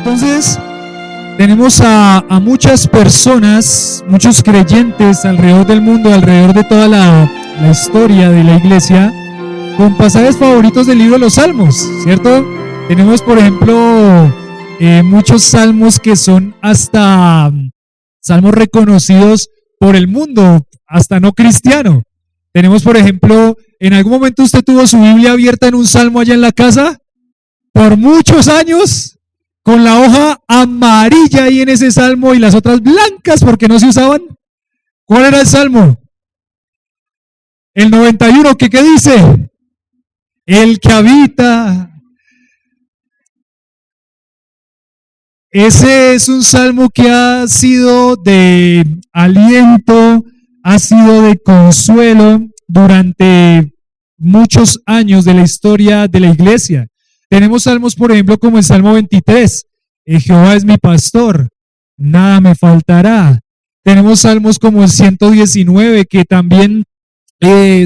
Entonces, tenemos a muchas personas, muchos creyentes alrededor del mundo, alrededor de toda la historia de la iglesia, con pasajes favoritos del libro de los Salmos, ¿cierto? Tenemos, por ejemplo, muchos salmos que son hasta salmos reconocidos por el mundo, hasta no cristiano. Tenemos, por ejemplo, ¿en algún momento usted tuvo su Biblia abierta en un salmo allá en la casa? Por muchos años, con la hoja amarilla ahí en ese salmo y las otras blancas porque no se usaban. ¿Cuál era el salmo? El 91, ¿qué dice? El que habita. Ese es un salmo que ha sido de aliento, ha sido de consuelo durante muchos años de la historia de la iglesia. Tenemos salmos, por ejemplo, como el Salmo 23, Jehová es mi pastor, nada me faltará. Tenemos salmos como el 119, que también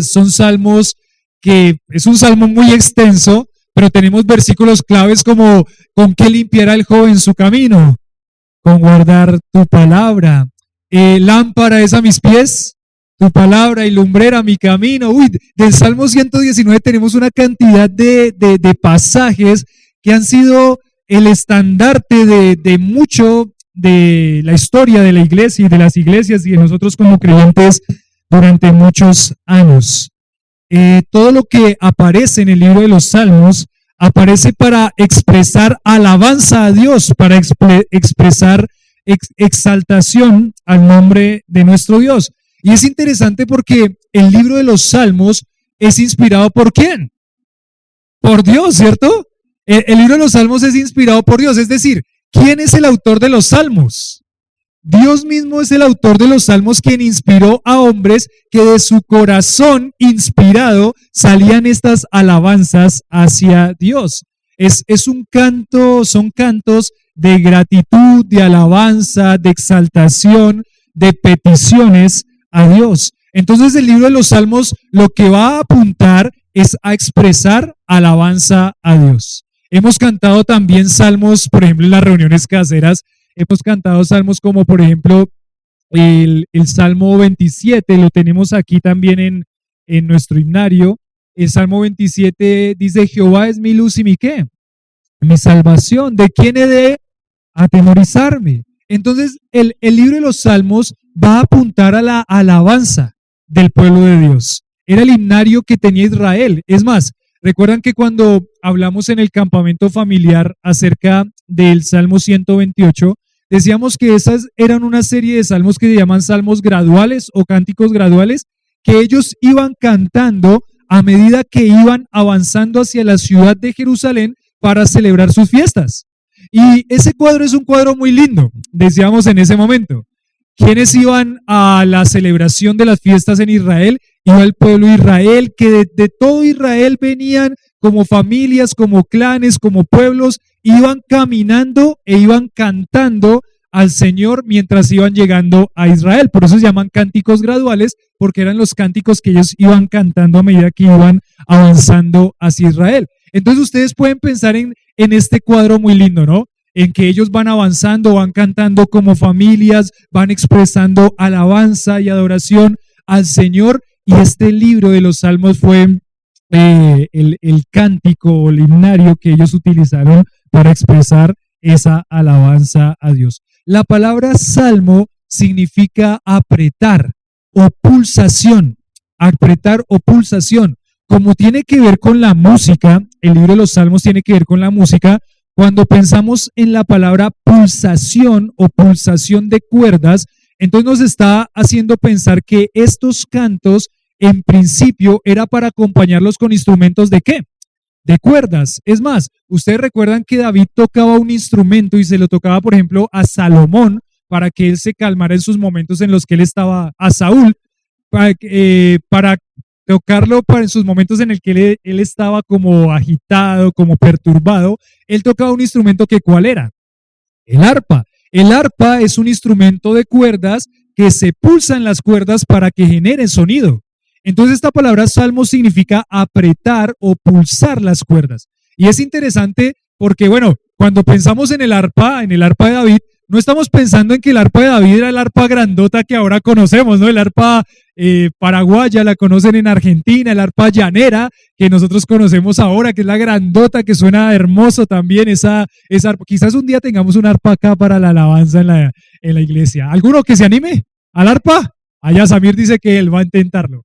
son salmos que es un salmo muy extenso, pero tenemos versículos claves como ¿con qué limpiará el joven su camino? Con guardar tu palabra. Lámpara es a mis pies, tu palabra y lumbrera mi camino. Uy, del Salmo 119 tenemos una cantidad de pasajes que han sido el estandarte de mucho de la historia de la iglesia y de las iglesias y de nosotros como creyentes durante muchos años. Todo lo que aparece en el libro de los Salmos aparece para expresar alabanza a Dios, para expresar exaltación al nombre de nuestro Dios. Y es interesante porque el libro de los Salmos es inspirado ¿por quién? Por Dios, ¿cierto? El libro de los Salmos es inspirado por Dios, es decir, ¿quién es el autor de los Salmos? Dios mismo es el autor de los Salmos, quien inspiró a hombres que de su corazón inspirado salían estas alabanzas hacia Dios. Es un canto, son cantos de gratitud, de alabanza, de exaltación, de peticiones a Dios. Entonces el libro de los Salmos lo que va a apuntar es a expresar alabanza a Dios. Hemos cantado también salmos, por ejemplo, en las reuniones caseras. Hemos cantado salmos como, por ejemplo, el Salmo 27, lo tenemos aquí también en nuestro himnario. El Salmo 27 dice, Jehová es mi luz y mi ¿qué? Mi salvación. ¿De quién he de atemorizarme? Entonces, el libro de los Salmos va a apuntar a la alabanza del pueblo de Dios. Era el himnario que tenía Israel. Es más, recuerdan que cuando hablamos en el campamento familiar acerca del Salmo 128, decíamos que esas eran una serie de salmos que se llaman salmos graduales o cánticos graduales, que ellos iban cantando a medida que iban avanzando hacia la ciudad de Jerusalén para celebrar sus fiestas. Y ese cuadro es un cuadro muy lindo, decíamos en ese momento. ¿Quiénes iban a la celebración de las fiestas en Israel? Iba el pueblo de Israel, que de todo Israel venían como familias, como clanes, como pueblos, iban caminando e iban cantando al Señor mientras iban llegando a Israel. Por eso se llaman cánticos graduales, porque eran los cánticos que ellos iban cantando a medida que iban avanzando hacia Israel. Entonces ustedes pueden pensar en este cuadro muy lindo, ¿no? En que ellos van avanzando, van cantando como familias, van expresando alabanza y adoración al Señor. Y este libro de los Salmos fue el cántico o el himnario que ellos utilizaron para expresar esa alabanza a Dios. La palabra salmo significa apretar o pulsación, apretar o pulsación. Como tiene que ver con la música, el libro de los Salmos tiene que ver con la música. Cuando pensamos en la palabra pulsación o pulsación de cuerdas, entonces nos está haciendo pensar que estos cantos en principio era para acompañarlos con instrumentos ¿de qué? De cuerdas. Es más, ustedes recuerdan que David tocaba un instrumento y se lo tocaba, por ejemplo, a Salomón para que él se calmara en sus momentos en los que él estaba, a Saúl, para tocarlo en sus momentos en el que él estaba como agitado, como perturbado. Él tocaba un instrumento que ¿cuál era? El arpa. El arpa es un instrumento de cuerdas que se pulsan las cuerdas para que generen sonido. Entonces esta palabra salmo significa apretar o pulsar las cuerdas. Y es interesante porque, bueno, cuando pensamos en el arpa de David, no estamos pensando en que el arpa de David era el arpa grandota que ahora conocemos, ¿no? El arpa paraguaya la conocen en Argentina, el arpa llanera que nosotros conocemos ahora, que es la grandota, que suena hermoso también, esa arpa. Quizás un día tengamos un arpa acá para la alabanza en la iglesia. ¿Alguno que se anime al arpa? Allá Samir dice que él va a intentarlo.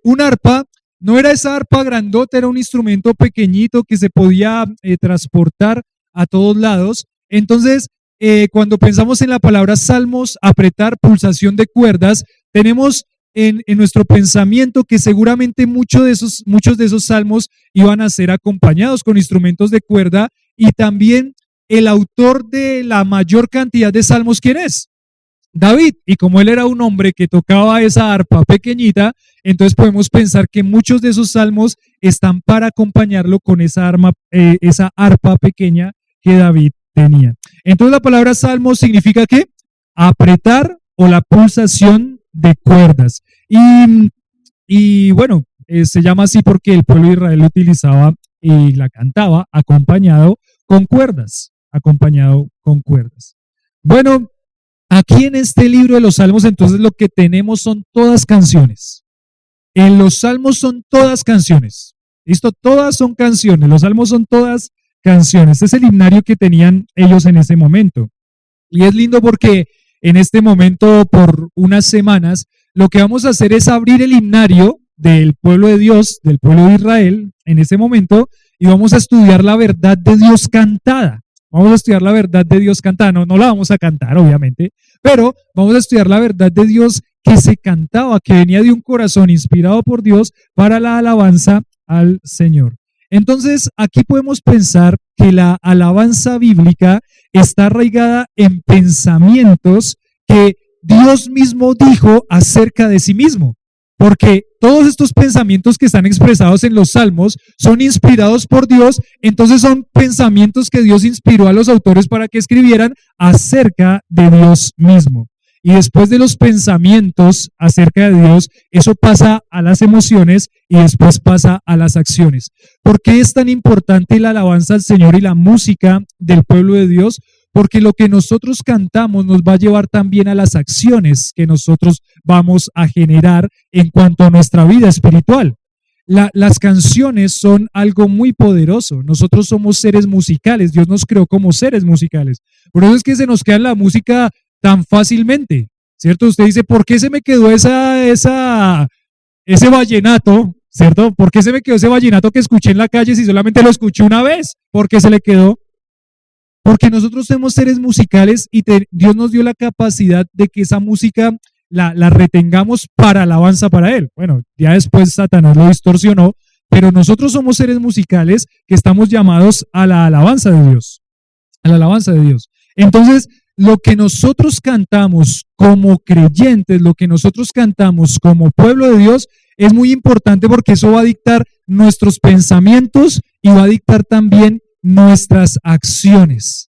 Un arpa no era esa arpa grandota, era un instrumento pequeñito que se podía transportar a todos lados. Entonces, cuando pensamos en la palabra salmos, apretar, pulsación de cuerdas, tenemos en nuestro pensamiento que seguramente muchos de esos salmos iban a ser acompañados con instrumentos de cuerda, y también el autor de la mayor cantidad de salmos, ¿quién es? David. Y como él era un hombre que tocaba esa arpa pequeñita, entonces podemos pensar que muchos de esos salmos están para acompañarlo con esa arpa pequeña que David tenía. Entonces la palabra salmo significa ¿qué? Apretar o la pulsación de cuerdas. Y bueno, se llama así porque el pueblo de Israel lo utilizaba y la cantaba acompañado con cuerdas, Bueno, aquí en este libro de los salmos entonces lo que tenemos son todas canciones. En los salmos son todas canciones. ¿Listo? Todas son canciones. Los salmos son todas canciones. Este es el himnario que tenían ellos en ese momento. Y es lindo porque en este momento, por unas semanas, lo que vamos a hacer es abrir el himnario del pueblo de Dios, del pueblo de Israel, en ese momento, y vamos a estudiar la verdad de Dios cantada. Vamos a estudiar la verdad de Dios cantada. No la vamos a cantar, obviamente, pero vamos a estudiar la verdad de Dios que se cantaba, que venía de un corazón inspirado por Dios para la alabanza al Señor. Entonces, aquí podemos pensar que la alabanza bíblica está arraigada en pensamientos que Dios mismo dijo acerca de sí mismo, porque todos estos pensamientos que están expresados en los salmos son inspirados por Dios, entonces son pensamientos que Dios inspiró a los autores para que escribieran acerca de Dios mismo. Y después de los pensamientos acerca de Dios, eso pasa a las emociones y después pasa a las acciones. ¿Por qué es tan importante la alabanza al Señor y la música del pueblo de Dios? Porque lo que nosotros cantamos nos va a llevar también a las acciones que nosotros vamos a generar en cuanto a nuestra vida espiritual. Las canciones son algo muy poderoso. Nosotros somos seres musicales. Dios nos creó como seres musicales. Por eso es que se nos queda la música tan fácilmente, ¿cierto? Usted dice, ¿por qué se me quedó ese vallenato, ¿cierto? ¿Por qué se me quedó ese vallenato que escuché en la calle si solamente lo escuché una vez? ¿Por qué se le quedó? Porque nosotros somos seres musicales y Dios nos dio la capacidad de que esa música la retengamos para alabanza para Él. Bueno, ya después Satanás lo distorsionó, pero nosotros somos seres musicales que estamos llamados a la alabanza de Dios. A la alabanza de Dios. Entonces, lo que nosotros cantamos como creyentes, lo que nosotros cantamos como pueblo de Dios, es muy importante porque eso va a dictar nuestros pensamientos y va a dictar también nuestras acciones.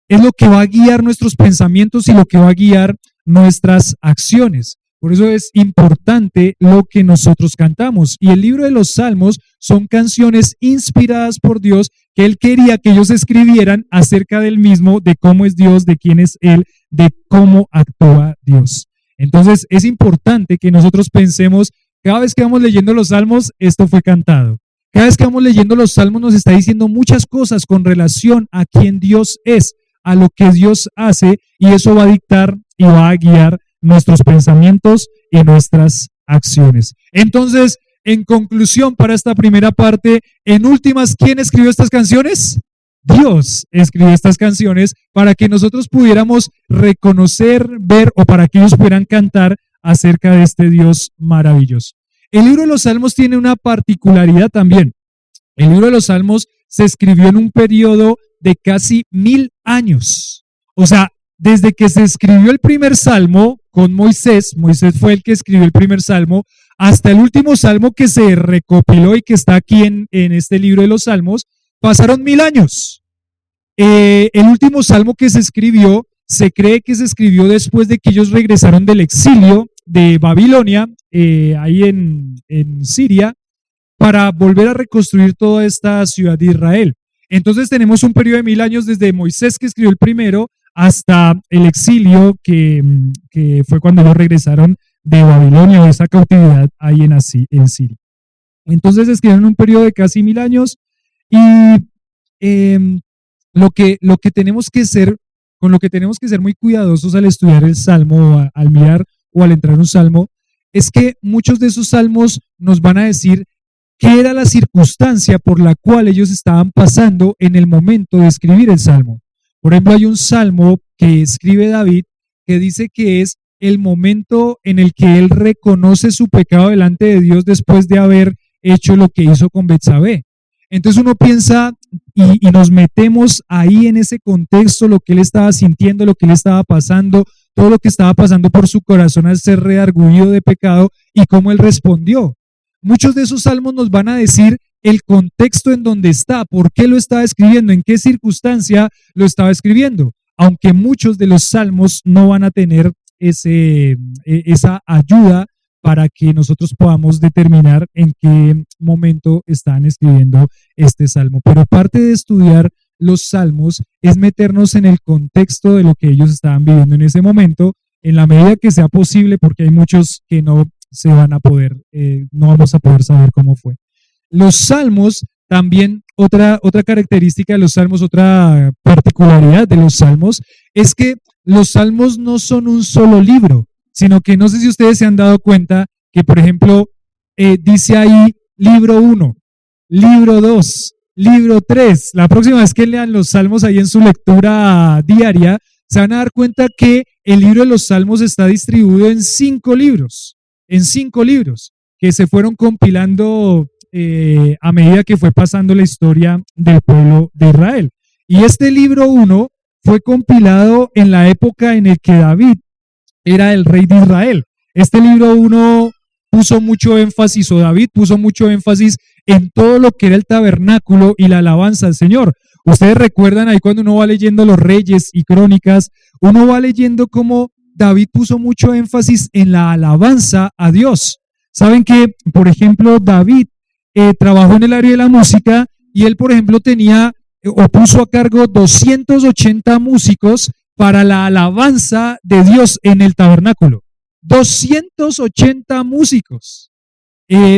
Es lo que va a guiar nuestros pensamientos y lo que va a guiar nuestras acciones. Por eso es importante lo que nosotros cantamos. Y el libro de los Salmos son canciones inspiradas por Dios que Él quería que ellos escribieran acerca del mismo, de cómo es Dios, de quién es Él, de cómo actúa Dios. Entonces es importante que nosotros pensemos, cada vez que vamos leyendo los Salmos, esto fue cantado. Cada vez que vamos leyendo los Salmos nos está diciendo muchas cosas con relación a quién Dios es, a lo que Dios hace, y eso va a dictar y va a guiar nuestros pensamientos y nuestras acciones. Entonces, en conclusión para esta primera parte, en últimas, ¿quién escribió estas canciones? Dios escribió estas canciones para que nosotros pudiéramos reconocer, ver, o para que ellos pudieran cantar acerca de este Dios maravilloso. El libro de los Salmos tiene una particularidad también. El libro de los Salmos se escribió en un periodo de casi 1000 años. O sea, desde que se escribió el primer salmo con Moisés fue el que escribió el primer salmo, hasta el último salmo que se recopiló y que está aquí en este libro de los Salmos, pasaron 1000 años. El último salmo que se escribió, se cree que se escribió después de que ellos regresaron del exilio de Babilonia, ahí en Siria, para volver a reconstruir toda esta ciudad de Israel. Entonces tenemos un periodo de 1000 años desde Moisés, que escribió el primero, hasta el exilio, que fue cuando ellos regresaron de Babilonia, o esa cautividad ahí en Siria. Entonces escribieron un periodo de casi 1000 años, y lo que tenemos que ser, con lo que tenemos que ser muy cuidadosos al estudiar el Salmo, al mirar o al entrar en un Salmo, es que muchos de esos salmos nos van a decir qué era la circunstancia por la cual ellos estaban pasando en el momento de escribir el Salmo. Por ejemplo, hay un Salmo que escribe David que dice que es el momento en el que él reconoce su pecado delante de Dios después de haber hecho lo que hizo con Betsabé. Entonces uno piensa y nos metemos ahí en ese contexto, lo que él estaba sintiendo, lo que él estaba pasando, todo lo que estaba pasando por su corazón al ser redargüido de pecado y cómo él respondió. Muchos de esos salmos nos van a decir el contexto en donde está, por qué lo estaba escribiendo, en qué circunstancia lo estaba escribiendo, aunque muchos de los salmos no van a tener esa ayuda para que nosotros podamos determinar en qué momento están escribiendo este salmo. Pero parte de estudiar los salmos es meternos en el contexto de lo que ellos estaban viviendo en ese momento, en la medida que sea posible, porque hay muchos que no se van a poder, no vamos a poder saber cómo fue. Los salmos también, otra característica de los salmos, otra particularidad de los salmos, es que los salmos no son un solo libro, sino que no sé si ustedes se han dado cuenta que, por ejemplo, dice ahí libro 1, libro 2, libro 3. La próxima vez que lean los salmos ahí en su lectura diaria, se van a dar cuenta que el libro de los salmos está distribuido en 5 libros, que se fueron compilando a medida que fue pasando la historia del pueblo de Israel. Y este libro 1 fue compilado en la época en la que David era el rey de Israel. Este libro 1 puso mucho énfasis, o David puso mucho énfasis en todo lo que era el tabernáculo y la alabanza al Señor. Ustedes recuerdan ahí cuando uno va leyendo los Reyes y Crónicas, uno va leyendo cómo David puso mucho énfasis en la alabanza a Dios. Saben que, por ejemplo, David trabajó en el área de la música y él, por ejemplo, tenía o puso a cargo 280 músicos para la alabanza de Dios en el tabernáculo. 280 músicos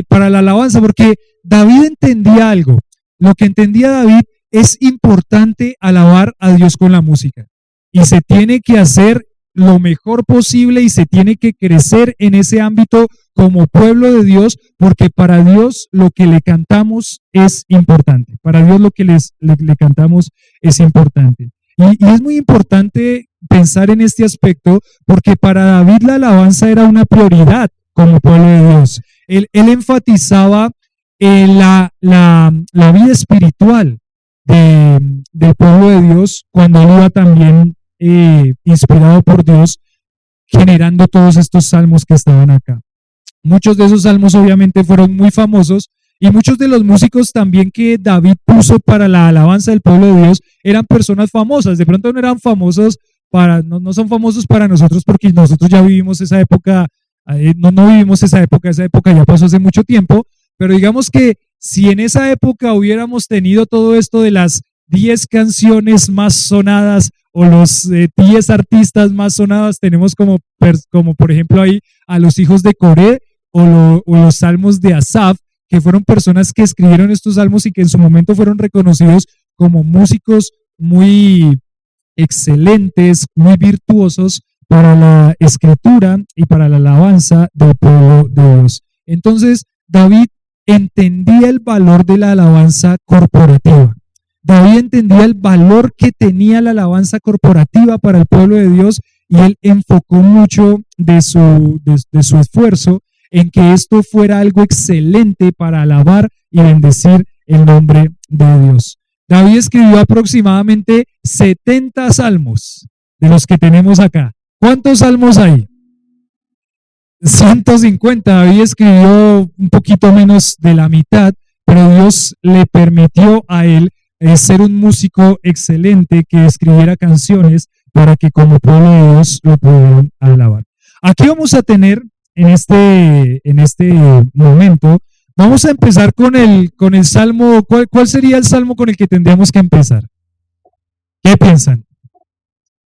para la alabanza, porque David entendía algo. Lo que entendía David es importante alabar a Dios con la música. Y se tiene que hacer lo mejor posible y se tiene que crecer en ese ámbito como pueblo de Dios, porque para Dios lo que le cantamos es importante. Para Dios lo que le cantamos es importante. Y es muy importante pensar en este aspecto, porque para David la alabanza era una prioridad como pueblo de Dios. Él enfatizaba la vida espiritual del pueblo de Dios cuando él iba también inspirado por Dios, generando todos estos salmos que estaban acá. Muchos de esos salmos obviamente fueron muy famosos, y muchos de los músicos también que David puso para la alabanza del pueblo de Dios eran personas famosas. De pronto no eran famosos no son famosos para nosotros, porque nosotros ya vivimos esa época, no vivimos esa época ya pasó hace mucho tiempo, pero digamos que si en esa época hubiéramos tenido todo esto de las 10 canciones más sonadas o los 10 artistas más sonados, tenemos como por ejemplo ahí a los hijos de Coré o los salmos de Asaf, que fueron personas que escribieron estos salmos y que en su momento fueron reconocidos como músicos muy excelentes, muy virtuosos para la escritura y para la alabanza del pueblo de Dios. Entonces, David entendía el valor de la alabanza corporativa. David entendía el valor que tenía la alabanza corporativa para el pueblo de Dios, y él enfocó mucho de su esfuerzo en que esto fuera algo excelente para alabar y bendecir el nombre de Dios. David escribió aproximadamente 70 salmos de los que tenemos acá. ¿Cuántos salmos hay? 150. David escribió un poquito menos de la mitad, pero Dios le permitió a él ser un músico excelente que escribiera canciones para que como pueblo de Dios lo pudieran alabar. Aquí vamos a tener en este momento, Vamos a empezar con el salmo. ¿Cuál sería el salmo con el que tendríamos que empezar? ¿Qué piensan?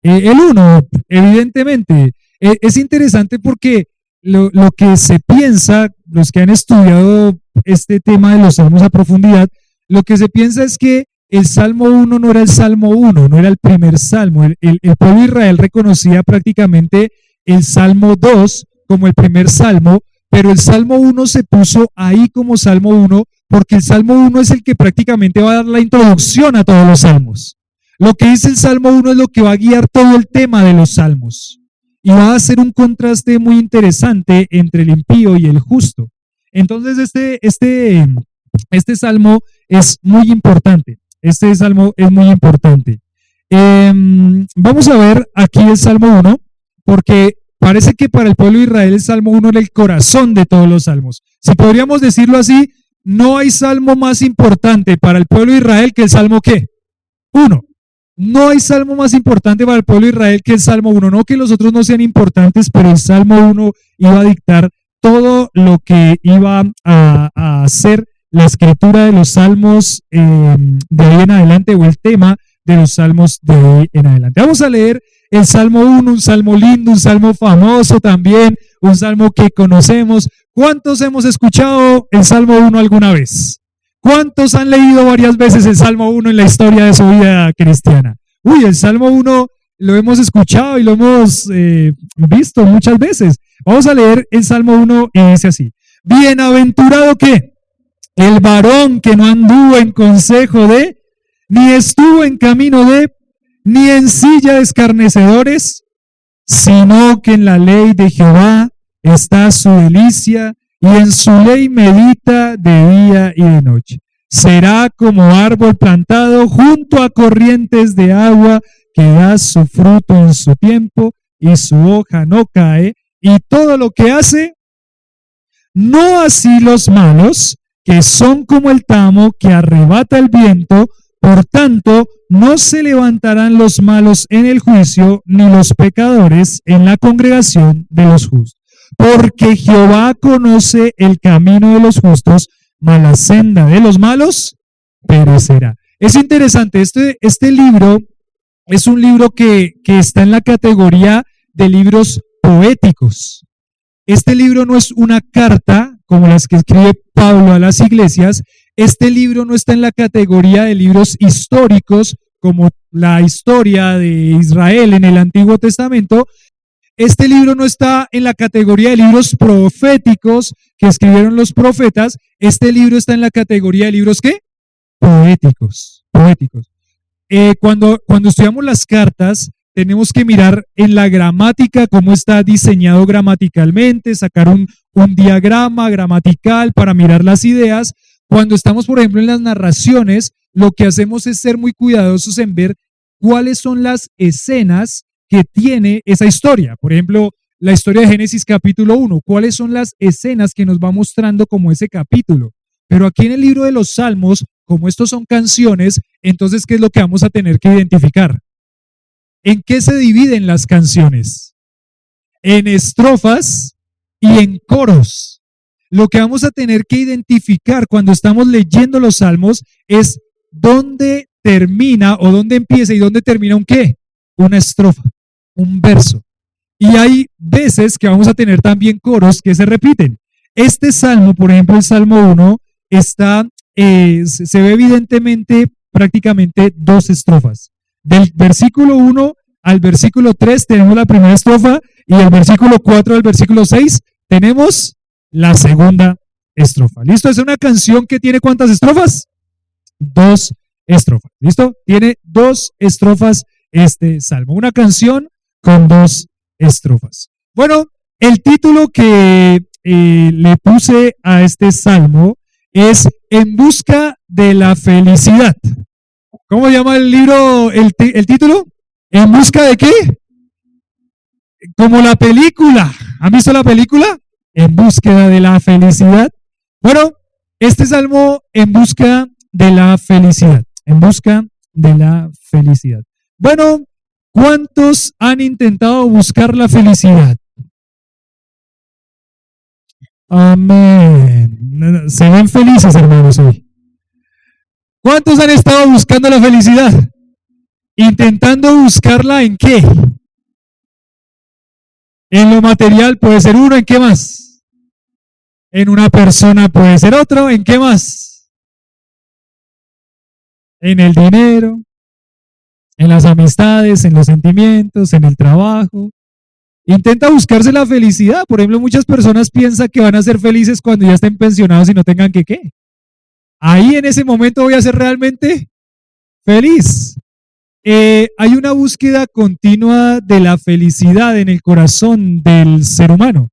El uno, evidentemente. Es interesante porque lo que se piensa, los que han estudiado este tema de los salmos a profundidad, lo que se piensa es que el Salmo uno no era el Salmo uno, no era el primer salmo. El pueblo de Israel reconocía prácticamente el Salmo 2 como el primer salmo, pero el Salmo uno se puso ahí como Salmo uno porque el Salmo uno es el que prácticamente va a dar la introducción a todos los salmos. Lo que dice el Salmo uno es lo que va a guiar todo el tema de los salmos y va a hacer un contraste muy interesante entre el impío y el justo. Entonces, este salmo es muy importante. Este salmo es muy importante. Vamos a ver aquí el Salmo 1, porque parece que para el pueblo de Israel el Salmo 1 era el corazón de todos los salmos. Si podríamos decirlo así, no hay salmo más importante para el pueblo de Israel que el Salmo ¿qué? 1. No hay salmo más importante para el pueblo de Israel que el Salmo 1. No que los otros no sean importantes, pero el Salmo 1 iba a dictar todo lo que iba a hacer la escritura de los salmos de ahí en adelante, o el tema de los salmos de ahí en adelante. Vamos a leer el Salmo 1, un salmo lindo, un salmo famoso también, un salmo que conocemos. ¿Cuántos hemos escuchado el Salmo 1 alguna vez? ¿Cuántos han leído varias veces el Salmo 1 en la historia de su vida cristiana? Uy, el Salmo 1 lo hemos escuchado y lo hemos visto muchas veces. Vamos a leer el Salmo 1 y dice así: bienaventurado que el varón que no anduvo en consejo de, ni estuvo en camino de, ni en silla de escarnecedores, sino que en la ley de Jehová está su delicia, y en su ley medita de día y de noche. Será como árbol plantado junto a corrientes de agua, que da su fruto en su tiempo, y su hoja no cae, y todo lo que hace, no así los malos, que son como el tamo que arrebata el viento. Por tanto, no se levantarán los malos en el juicio, ni los pecadores en la congregación de los justos. Porque Jehová conoce el camino de los justos, mas la senda de los malos perecerá. Es interesante, este libro es un libro que está en la categoría de libros poéticos. Este libro no es una carta como las que escribe Pablo a las iglesias. Este libro no está en la categoría de libros históricos como la historia de Israel en el Antiguo Testamento. Este libro no está en la categoría de libros proféticos que escribieron los profetas. Este libro está en la categoría de libros ¿qué? Poéticos. Cuando estudiamos las cartas, tenemos que mirar en la gramática cómo está diseñado gramaticalmente, sacar un diagrama gramatical para mirar las ideas. Cuando estamos, por ejemplo, en las narraciones, lo que hacemos es ser muy cuidadosos en ver cuáles son las escenas que tiene esa historia. Por ejemplo, la historia de Génesis capítulo 1, cuáles son las escenas que nos va mostrando como ese capítulo. Pero aquí en el libro de los Salmos, como estos son canciones, entonces, ¿qué es lo que vamos a tener que identificar? ¿En qué se dividen las canciones? En estrofas y en coros. Lo que vamos a tener que identificar cuando estamos leyendo los Salmos es dónde termina o dónde empieza y dónde termina un qué, una estrofa, un verso. Y hay veces que vamos a tener también coros que se repiten. Este salmo, por ejemplo, el Salmo 1, se ve evidentemente prácticamente dos estrofas. Del versículo 1 al versículo 3 tenemos la primera estrofa y del versículo 4 al versículo 6 tenemos la segunda estrofa. ¿Listo? Es una canción que tiene ¿cuántas estrofas? 2 estrofas. ¿Listo? Tiene 2 estrofas este salmo. Una canción con 2 estrofas. Bueno, el título que le puse a este salmo es En busca de la felicidad. ¿Cómo llama el libro, el título? ¿En busca de qué? Como la película. ¿Han visto la película? En búsqueda de la felicidad. Bueno, este salmo en busca de la felicidad. En busca de la felicidad. Bueno, ¿cuántos han intentado buscar la felicidad? Amén. se ven felices, hermanos, hoy. ¿Cuántos han estado buscando la felicidad? Intentando buscarla ¿en qué? En lo material puede ser uno, ¿en qué más? En una persona puede ser otro, ¿en qué más? En el dinero, en las amistades, en los sentimientos, en el trabajo. Intenta buscarse la felicidad. Por ejemplo, muchas personas piensan que van a ser felices cuando ya estén pensionados y no tengan que qué. Ahí en ese momento voy a ser realmente feliz. Hay una búsqueda continua de la felicidad en el corazón del ser humano.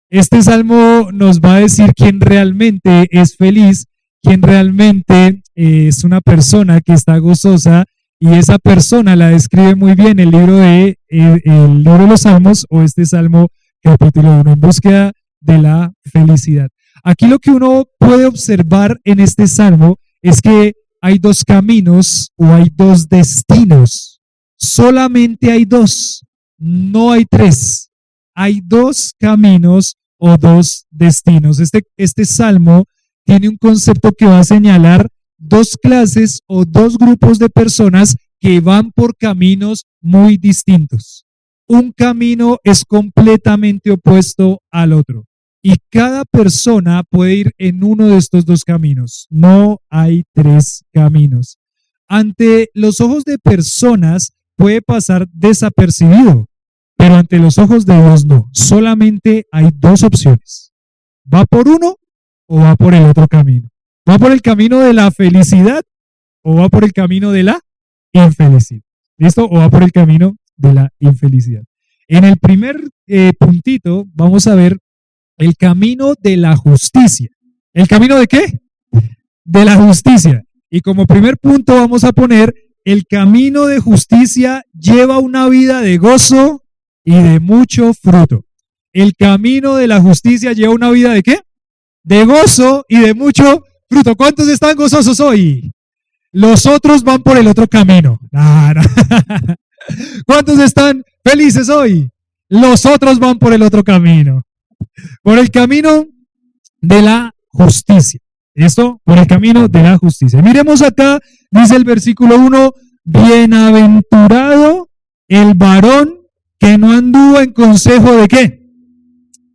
Este salmo nos va a decir quién realmente es feliz, quién realmente es una persona que está gozosa, y esa persona la describe muy bien el libro de los Salmos, o este Salmo capítulo 1, en búsqueda de la felicidad. Aquí lo que uno puede observar en este salmo es que hay dos caminos o hay dos destinos. Solamente hay dos, no hay tres. Hay dos caminos o dos destinos. Este salmo tiene un concepto que va a señalar dos clases o dos grupos de personas que van por caminos muy distintos. Un camino es completamente opuesto al otro. Y cada persona puede ir en uno de estos dos caminos. No hay tres caminos. Ante los ojos de personas puede pasar desapercibido, pero ante los ojos de Dios no. Solamente hay dos opciones. ¿Va por uno o va por el otro camino? ¿Va por el camino de la felicidad o va por el camino de la infelicidad? ¿Listo? ¿O va por el camino de la infelicidad? En el primer puntito vamos a ver el camino de la justicia. ¿El camino de qué? De la justicia. Y como primer punto vamos a poner: el camino de justicia lleva una vida de gozo y de mucho fruto. El camino de la justicia lleva una vida de ¿qué? De gozo y de mucho fruto. ¿Cuántos están gozosos hoy? Los otros van por el otro camino. ¿Cuántos están felices hoy? Los otros van por el otro camino. Por el camino de la justicia. ¿Esto? Por el camino de la justicia. Miremos acá, dice el versículo 1, bienaventurado el varón que no anduvo en consejo de ¿qué?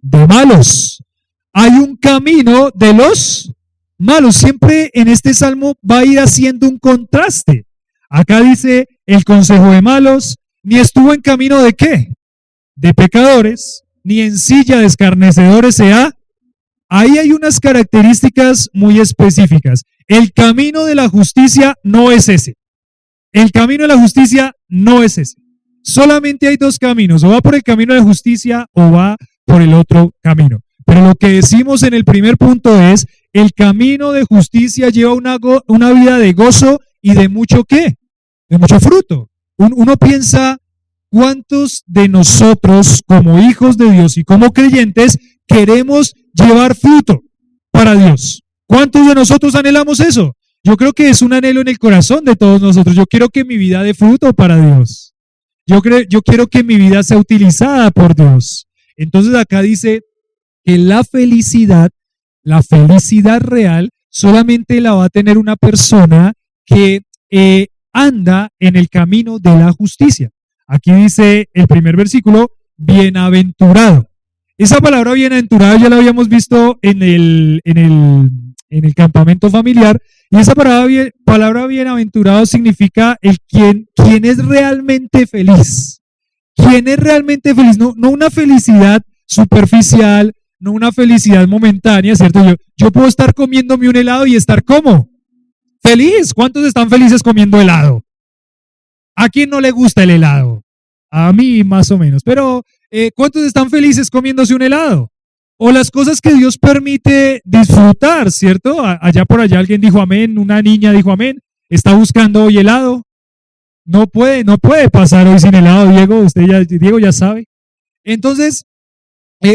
De malos. Hay un camino de los malos. Siempre en este salmo va a ir haciendo un contraste. Acá dice el consejo de malos, ni estuvo en camino de ¿qué? De pecadores, ni en silla de escarnecedores se ha. Ahí hay unas características muy específicas. El camino de la justicia no es ese. El camino de la justicia no es ese. Solamente hay dos caminos, o va por el camino de justicia o va por el otro camino. Pero lo que decimos en el primer punto es: el camino de justicia lleva una vida de gozo y de mucho ¿qué? De mucho fruto. Uno piensa, ¿cuántos de nosotros como hijos de Dios y como creyentes queremos llevar fruto para Dios? ¿Cuántos de nosotros anhelamos eso? Yo creo que es un anhelo en el corazón de todos nosotros. Yo quiero que mi vida dé fruto para Dios. Yo quiero que mi vida sea utilizada por Dios. Entonces acá dice que la felicidad real, solamente la va a tener una persona que anda en el camino de la justicia. Aquí dice el primer versículo, bienaventurado. Esa palabra bienaventurado ya la habíamos visto en el campamento familiar, y esa palabra bienaventurado significa quien es realmente feliz. ¿Quién es realmente feliz? No una felicidad superficial, no una felicidad momentánea, ¿cierto? Yo puedo estar comiéndome un helado y estar ¿cómo? Feliz. ¿Cuántos están felices comiendo helado? ¿A quién no le gusta el helado? A mí más o menos. Pero ¿cuántos están felices comiéndose un helado? O las cosas que Dios permite disfrutar, ¿cierto? Allá por allá alguien dijo amén, una niña dijo amén. ¿Está buscando hoy helado? No puede pasar hoy sin helado, Diego. Diego ya sabe. Entonces,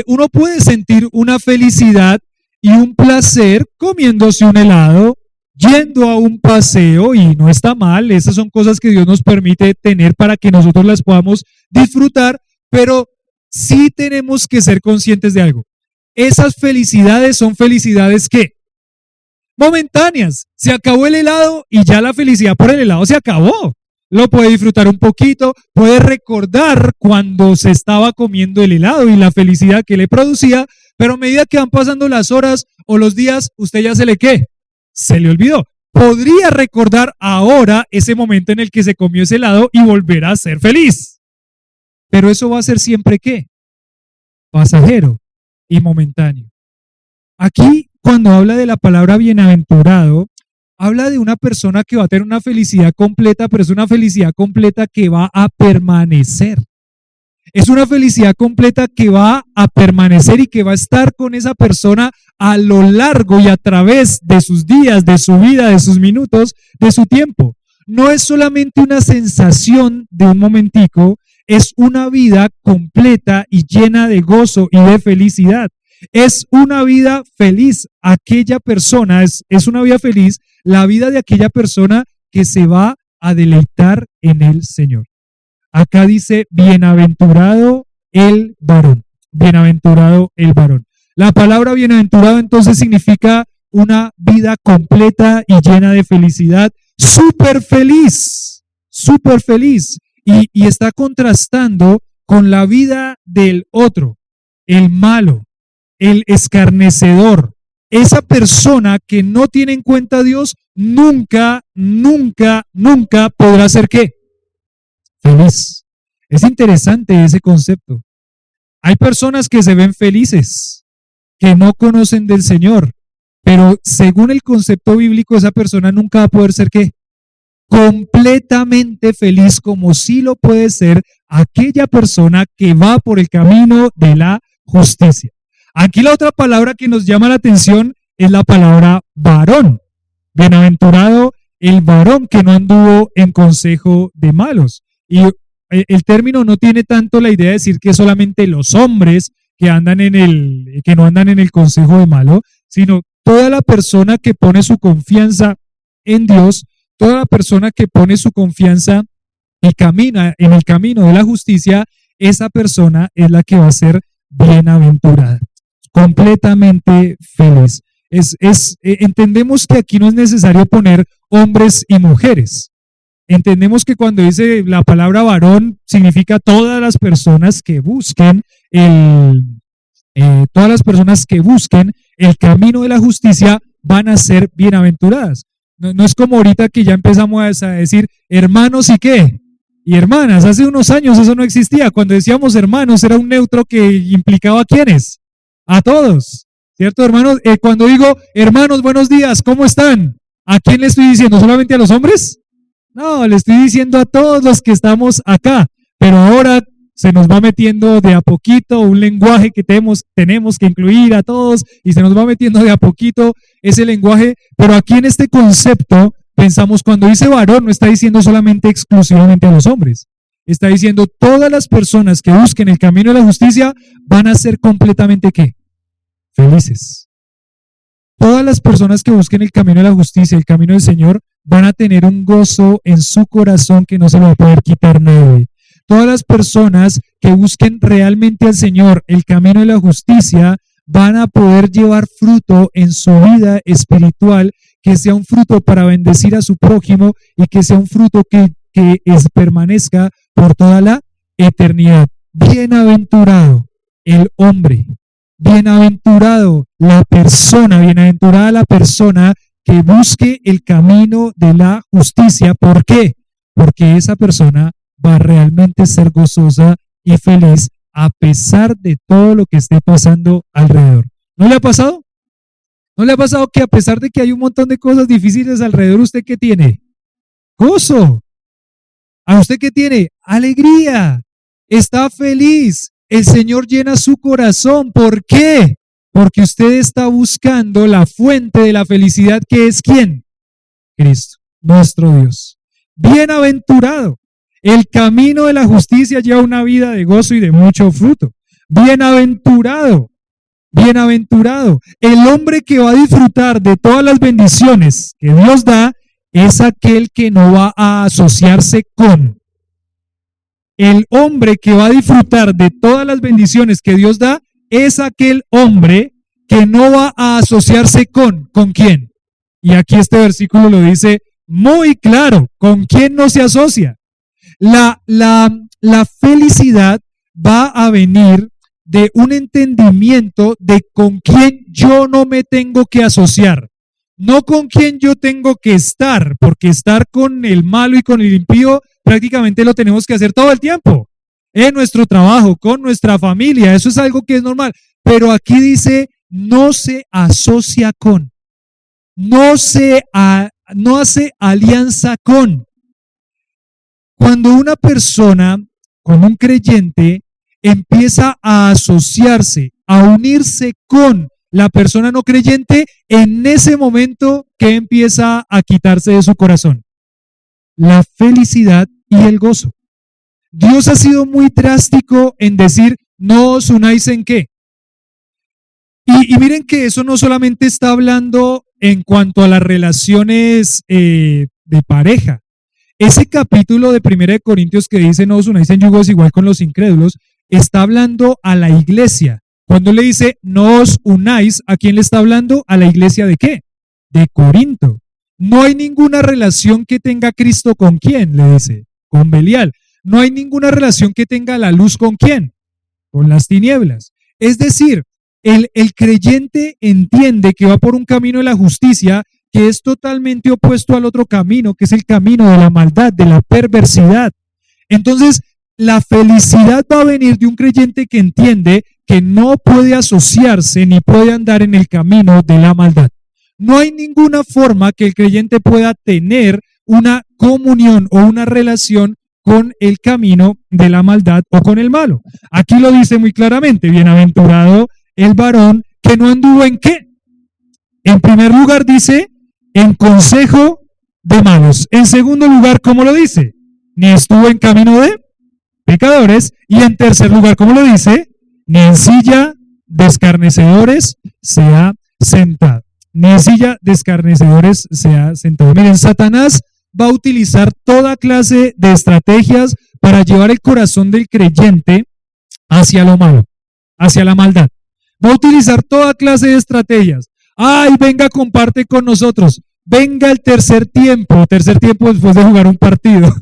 uno puede sentir una felicidad y un placer comiéndose un helado, yendo a un paseo, y no está mal. Esas son cosas que Dios nos permite tener para que nosotros las podamos disfrutar, pero sí tenemos que ser conscientes de algo. Esas felicidades son felicidades que momentáneas. Se acabó el helado y ya la felicidad por el helado se acabó. Lo puede disfrutar un poquito, puede recordar cuando se estaba comiendo el helado y la felicidad que le producía, pero a medida que van pasando las horas o los días, usted ya ¿qué? Se le olvidó. Podría recordar ahora ese momento en el que se comió ese helado y volver a ser feliz. Pero eso va a ser siempre ¿qué? Pasajero y momentáneo. Aquí, cuando habla de la palabra bienaventurado, habla de una persona que va a tener una felicidad completa, pero es una felicidad completa que va a permanecer. Es una felicidad completa que va a permanecer y que va a estar con esa persona a lo largo y a través de sus días, de su vida, de sus minutos, de su tiempo. No es solamente una sensación de un momentico, es una vida completa y llena de gozo y de felicidad. Es una vida feliz. Aquella persona es una vida feliz, la vida de aquella persona que se va a deleitar en el Señor. Acá dice, bienaventurado el varón. Bienaventurado el varón. La palabra bienaventurado entonces significa una vida completa y llena de felicidad, súper feliz, súper feliz. Y está contrastando con la vida del otro, el malo, el escarnecedor. Esa persona que no tiene en cuenta a Dios nunca, nunca, nunca podrá ser ¿qué? Feliz. Es interesante ese concepto. Hay personas que se ven felices, que no conocen del Señor, pero según el concepto bíblico, esa persona nunca va a poder ser ¿qué? Completamente feliz, como sí lo puede ser aquella persona que va por el camino de la justicia. Aquí la otra palabra que nos llama la atención es la palabra varón. Bienaventurado el varón que no anduvo en consejo de malos. Y el término no tiene tanto la idea de decir que solamente los hombres que no andan en el consejo de malo, sino toda la persona que pone su confianza en Dios, toda la persona que pone su confianza y camina en el camino de la justicia, esa persona es la que va a ser bienaventurada, completamente feliz. Entendemos que aquí no es necesario poner hombres y mujeres. Entendemos que cuando dice la palabra varón significa todas las personas que busquen el camino de la justicia van a ser bienaventuradas. No es como ahorita que ya empezamos a decir hermanos y qué, y hermanas. Hace unos años eso no existía. Cuando decíamos hermanos era un neutro que implicaba a quiénes, a todos, ¿cierto, hermanos? Cuando digo hermanos, buenos días, ¿cómo están? ¿A quién le estoy diciendo? ¿Solamente a los hombres? No, le estoy diciendo a todos los que estamos acá, pero ahora se nos va metiendo de a poquito un lenguaje que tenemos que incluir a todos y se nos va metiendo de a poquito ese lenguaje, pero aquí en este concepto pensamos cuando dice varón no está diciendo solamente exclusivamente a los hombres, está diciendo todas las personas que busquen el camino de la justicia van a ser completamente ¿qué? Felices. Todas las personas que busquen el camino de la justicia, el camino del Señor, van a tener un gozo en su corazón que no se lo va a poder quitar nadie. Todas las personas que busquen realmente al Señor, el camino de la justicia, van a poder llevar fruto en su vida espiritual, que sea un fruto para bendecir a su prójimo y que sea un fruto que permanezca por toda la eternidad. Bienaventurado el hombre, bienaventurado la persona, bienaventurada la persona que busque el camino de la justicia. ¿Por qué? Porque esa persona va a realmente ser gozosa y feliz a pesar de todo lo que esté pasando alrededor. ¿No le ha pasado? ¿No le ha pasado que a pesar de que hay un montón de cosas difíciles alrededor, usted qué tiene? Gozo. ¿A usted qué tiene? Alegría. Está feliz. El Señor llena su corazón. ¿Por qué? Porque usted está buscando la fuente de la felicidad, que es ¿quién? Cristo, nuestro Dios. Bienaventurado. El camino de la justicia lleva una vida de gozo y de mucho fruto. Bienaventurado, bienaventurado. El hombre que va a disfrutar de todas las bendiciones que Dios da es aquel que no va a asociarse con. El hombre que va a disfrutar de todas las bendiciones que Dios da es aquel hombre que no va a asociarse con. ¿Con quién? Y aquí este versículo lo dice muy claro, ¿con quién no se asocia? La felicidad va a venir de un entendimiento de con quién yo no me tengo que asociar, no con quién yo tengo que estar, porque estar con el malo y con el impío prácticamente lo tenemos que hacer todo el tiempo, en nuestro trabajo, con nuestra familia, eso es algo que es normal, pero aquí dice, no se asocia con, no hace alianza con. Cuando una persona, con un creyente, empieza a asociarse, a unirse con la persona no creyente, en ese momento que empieza a quitarse de su corazón la felicidad y el gozo. Dios ha sido muy drástico en decir, no os unáis en qué. Y miren que eso no solamente está hablando en cuanto a las relaciones de pareja. Ese capítulo de 1 de Corintios que dice no os unáis en yugo igual con los incrédulos, está hablando a la iglesia. Cuando le dice no os unáis, ¿a quién le está hablando? ¿A la iglesia de qué? De Corinto. No hay ninguna relación que tenga Cristo con quién, le dice, con Belial. No hay ninguna relación que tenga la luz con quién, con las tinieblas. Es decir, el creyente entiende que va por un camino de la justicia que es totalmente opuesto al otro camino, que es el camino de la maldad, de la perversidad. Entonces, la felicidad va a venir de un creyente que entiende que no puede asociarse ni puede andar en el camino de la maldad. No hay ninguna forma que el creyente pueda tener una comunión o una relación con el camino de la maldad o con el malo. Aquí lo dice muy claramente, bienaventurado el varón que no anduvo en qué. En primer lugar dice, en consejo de malos. En segundo lugar, ¿cómo lo dice? Ni estuvo en camino de pecadores. Y en tercer lugar, ¿cómo lo dice? Ni en silla de escarnecedores se ha sentado. Ni en silla de escarnecedores se ha sentado. Miren, Satanás va a utilizar toda clase de estrategias para llevar el corazón del creyente hacia lo malo, hacia la maldad. Va a utilizar toda clase de estrategias. Ay, venga, comparte con nosotros. Venga el tercer tiempo después de jugar un partido.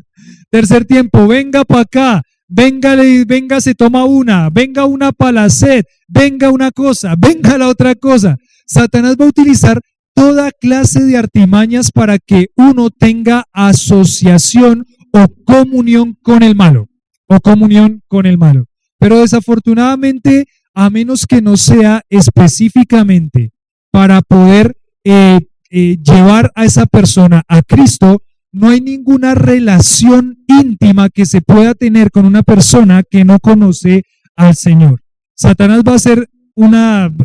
Tercer tiempo, venga para acá. Venga, se toma una. Venga una palacet. Venga una cosa. Venga la otra cosa. Satanás va a utilizar toda clase de artimañas para que uno tenga asociación o comunión con el malo. O comunión con el malo. Pero desafortunadamente, a menos que no sea específicamente para poder llevar a esa persona a Cristo, no hay ninguna relación íntima que se pueda tener con una persona que no conoce al Señor. Satanás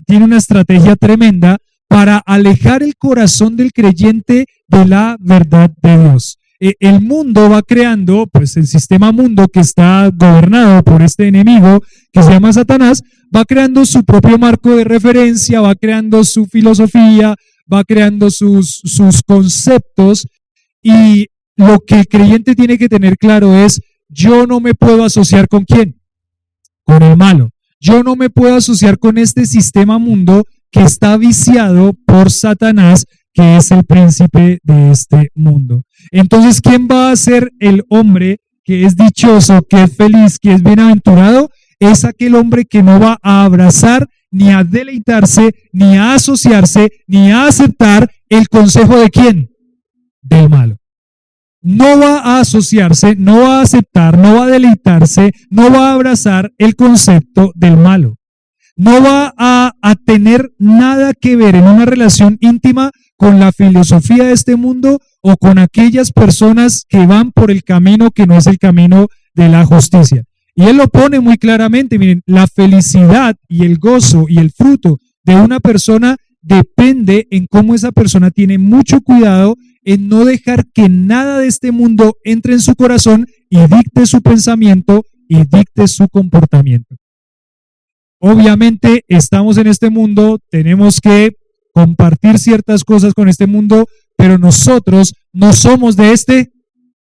tiene una estrategia tremenda para alejar el corazón del creyente de la verdad de Dios. El mundo va creando, pues el sistema mundo que está gobernado por este enemigo que se llama Satanás, va creando su propio marco de referencia, va creando su filosofía, va creando sus conceptos, y lo que el creyente tiene que tener claro es, yo no me puedo asociar con quién, con el malo. Yo no me puedo asociar con este sistema mundo que está viciado por Satanás, que es el príncipe de este mundo. Entonces, ¿quién va a ser el hombre que es dichoso, que es feliz, que es bienaventurado? Es aquel hombre que no va a abrazar, ni a deleitarse, ni a asociarse, ni a aceptar el consejo de quién, del malo. No va a asociarse, no va a aceptar, no va a deleitarse, no va a abrazar el concepto del malo. No va a tener nada que ver en una relación íntima con la filosofía de este mundo o con aquellas personas que van por el camino que no es el camino de la justicia. Y él lo pone muy claramente, miren, la felicidad y el gozo y el fruto de una persona depende en cómo esa persona tiene mucho cuidado en no dejar que nada de este mundo entre en su corazón y dicte su pensamiento y dicte su comportamiento. Obviamente estamos en este mundo, tenemos que compartir ciertas cosas con este mundo, pero nosotros no somos de este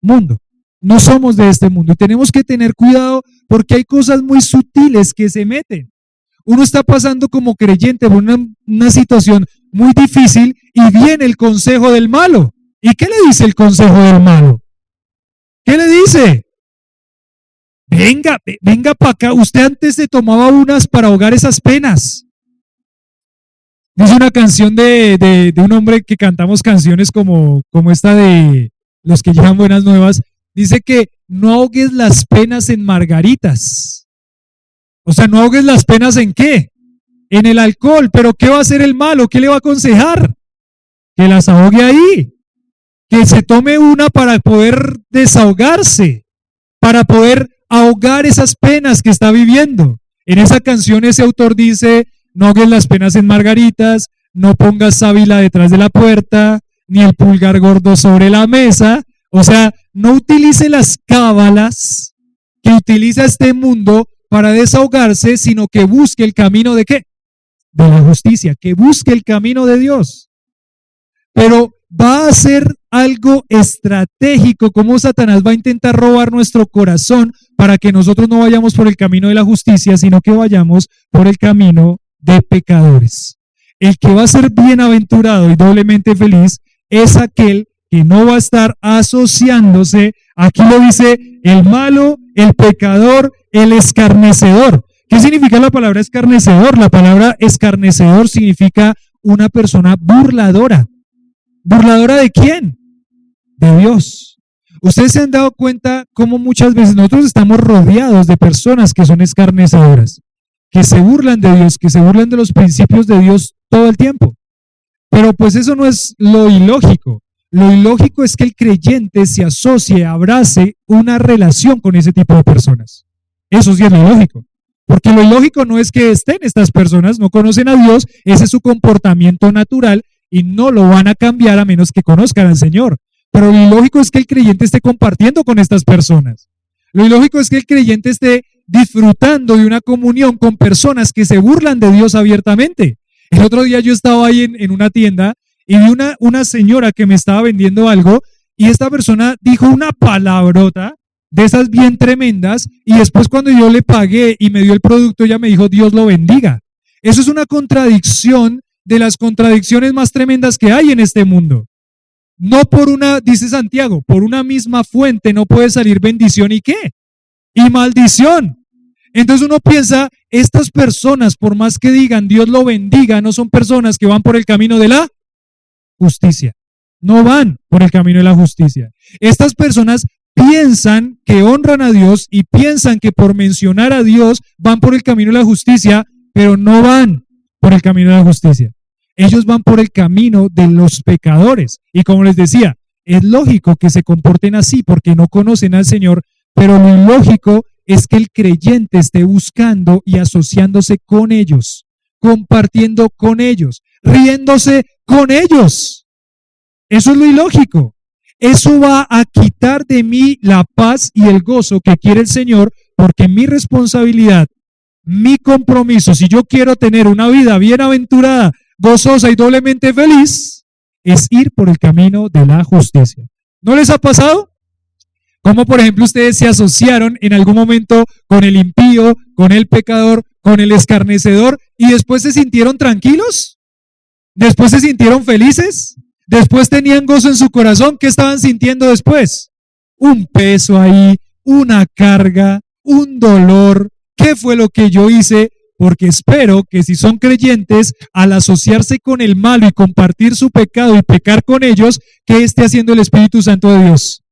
mundo. No somos de este mundo y tenemos que tener cuidado porque hay cosas muy sutiles que se meten. Uno está pasando como creyente por una situación muy difícil y viene el consejo del malo. ¿Y qué le dice el consejo del malo? ¿Qué le dice? Venga para acá. Usted antes se tomaba unas para ahogar esas penas. Dice una canción de un hombre que cantamos canciones como esta de los que llevan buenas nuevas. Dice que no ahogues las penas en margaritas. O sea, no ahogues las penas ¿en qué? En el alcohol. Pero ¿qué va a hacer el malo? ¿Qué le va a aconsejar? Que las ahogue ahí. Que se tome una para poder desahogarse, para poder ahogar esas penas que está viviendo. En esa canción ese autor dice, no ahogues las penas en margaritas, no pongas sábila detrás de la puerta, ni el pulgar gordo sobre la mesa. O sea, no utilice las cábalas que utiliza este mundo para desahogarse, sino que busque el camino ¿de qué? De la justicia, que busque el camino de Dios. Pero va a ser algo estratégico, como Satanás va a intentar robar nuestro corazón para que nosotros no vayamos por el camino de la justicia, sino que vayamos por el camino de pecadores. El que va a ser bienaventurado y doblemente feliz es aquel que no va a estar asociándose, aquí lo dice, el malo, el pecador, el escarnecedor. ¿Qué significa la palabra escarnecedor? La palabra escarnecedor significa una persona burladora. ¿Burladora de quién? De Dios. Ustedes se han dado cuenta cómo muchas veces nosotros estamos rodeados de personas que son escarnecedoras, que se burlan de Dios, que se burlan de los principios de Dios todo el tiempo. Pero pues eso no es lo ilógico. Lo ilógico es que el creyente se asocie, abrace una relación con ese tipo de personas. Eso sí es lo ilógico. Porque lo ilógico no es que estén estas personas, no conocen a Dios, ese es su comportamiento natural y no lo van a cambiar a menos que conozcan al Señor. Pero lo ilógico es que el creyente esté compartiendo con estas personas. Lo ilógico es que el creyente esté disfrutando de una comunión con personas que se burlan de Dios abiertamente. El otro día yo estaba ahí en una tienda y vi una señora que me estaba vendiendo algo y esta persona dijo una palabrota de esas bien tremendas y después cuando yo le pagué y me dio el producto ella me dijo Dios lo bendiga. Eso es una contradicción de las contradicciones más tremendas que hay en este mundo. No por una, dice Santiago, por una misma fuente no puede salir bendición y ¿qué? Y maldición. Entonces uno piensa, estas personas, por más que digan Dios lo bendiga, no son personas que van por el camino de la justicia. No van por el camino de la justicia. Estas personas piensan que honran a Dios y piensan que por mencionar a Dios van por el camino de la justicia, pero no van por el camino de la justicia. Ellos van por el camino de los pecadores. Y como les decía, es lógico que se comporten así porque no conocen al Señor, pero lo ilógico es que el creyente esté buscando y asociándose con ellos, compartiendo con ellos, riéndose con ellos. Eso es lo ilógico. Eso va a quitar de mí la paz y el gozo que quiere el Señor, porque mi responsabilidad, mi compromiso, si yo quiero tener una vida bienaventurada, gozosa y doblemente feliz, es ir por el camino de la justicia. ¿No les ha pasado? Como por ejemplo ustedes se asociaron en algún momento con el impío, con el pecador, con el escarnecedor y después se sintieron tranquilos, después se sintieron felices, después tenían gozo en su corazón. ¿Qué estaban sintiendo después? Un peso ahí, una carga, un dolor. ¿Qué fue lo que yo hice? Porque espero que si son creyentes, al asociarse con el malo y compartir su pecado y pecar con ellos, ¿qué esté haciendo el Espíritu Santo de Dios?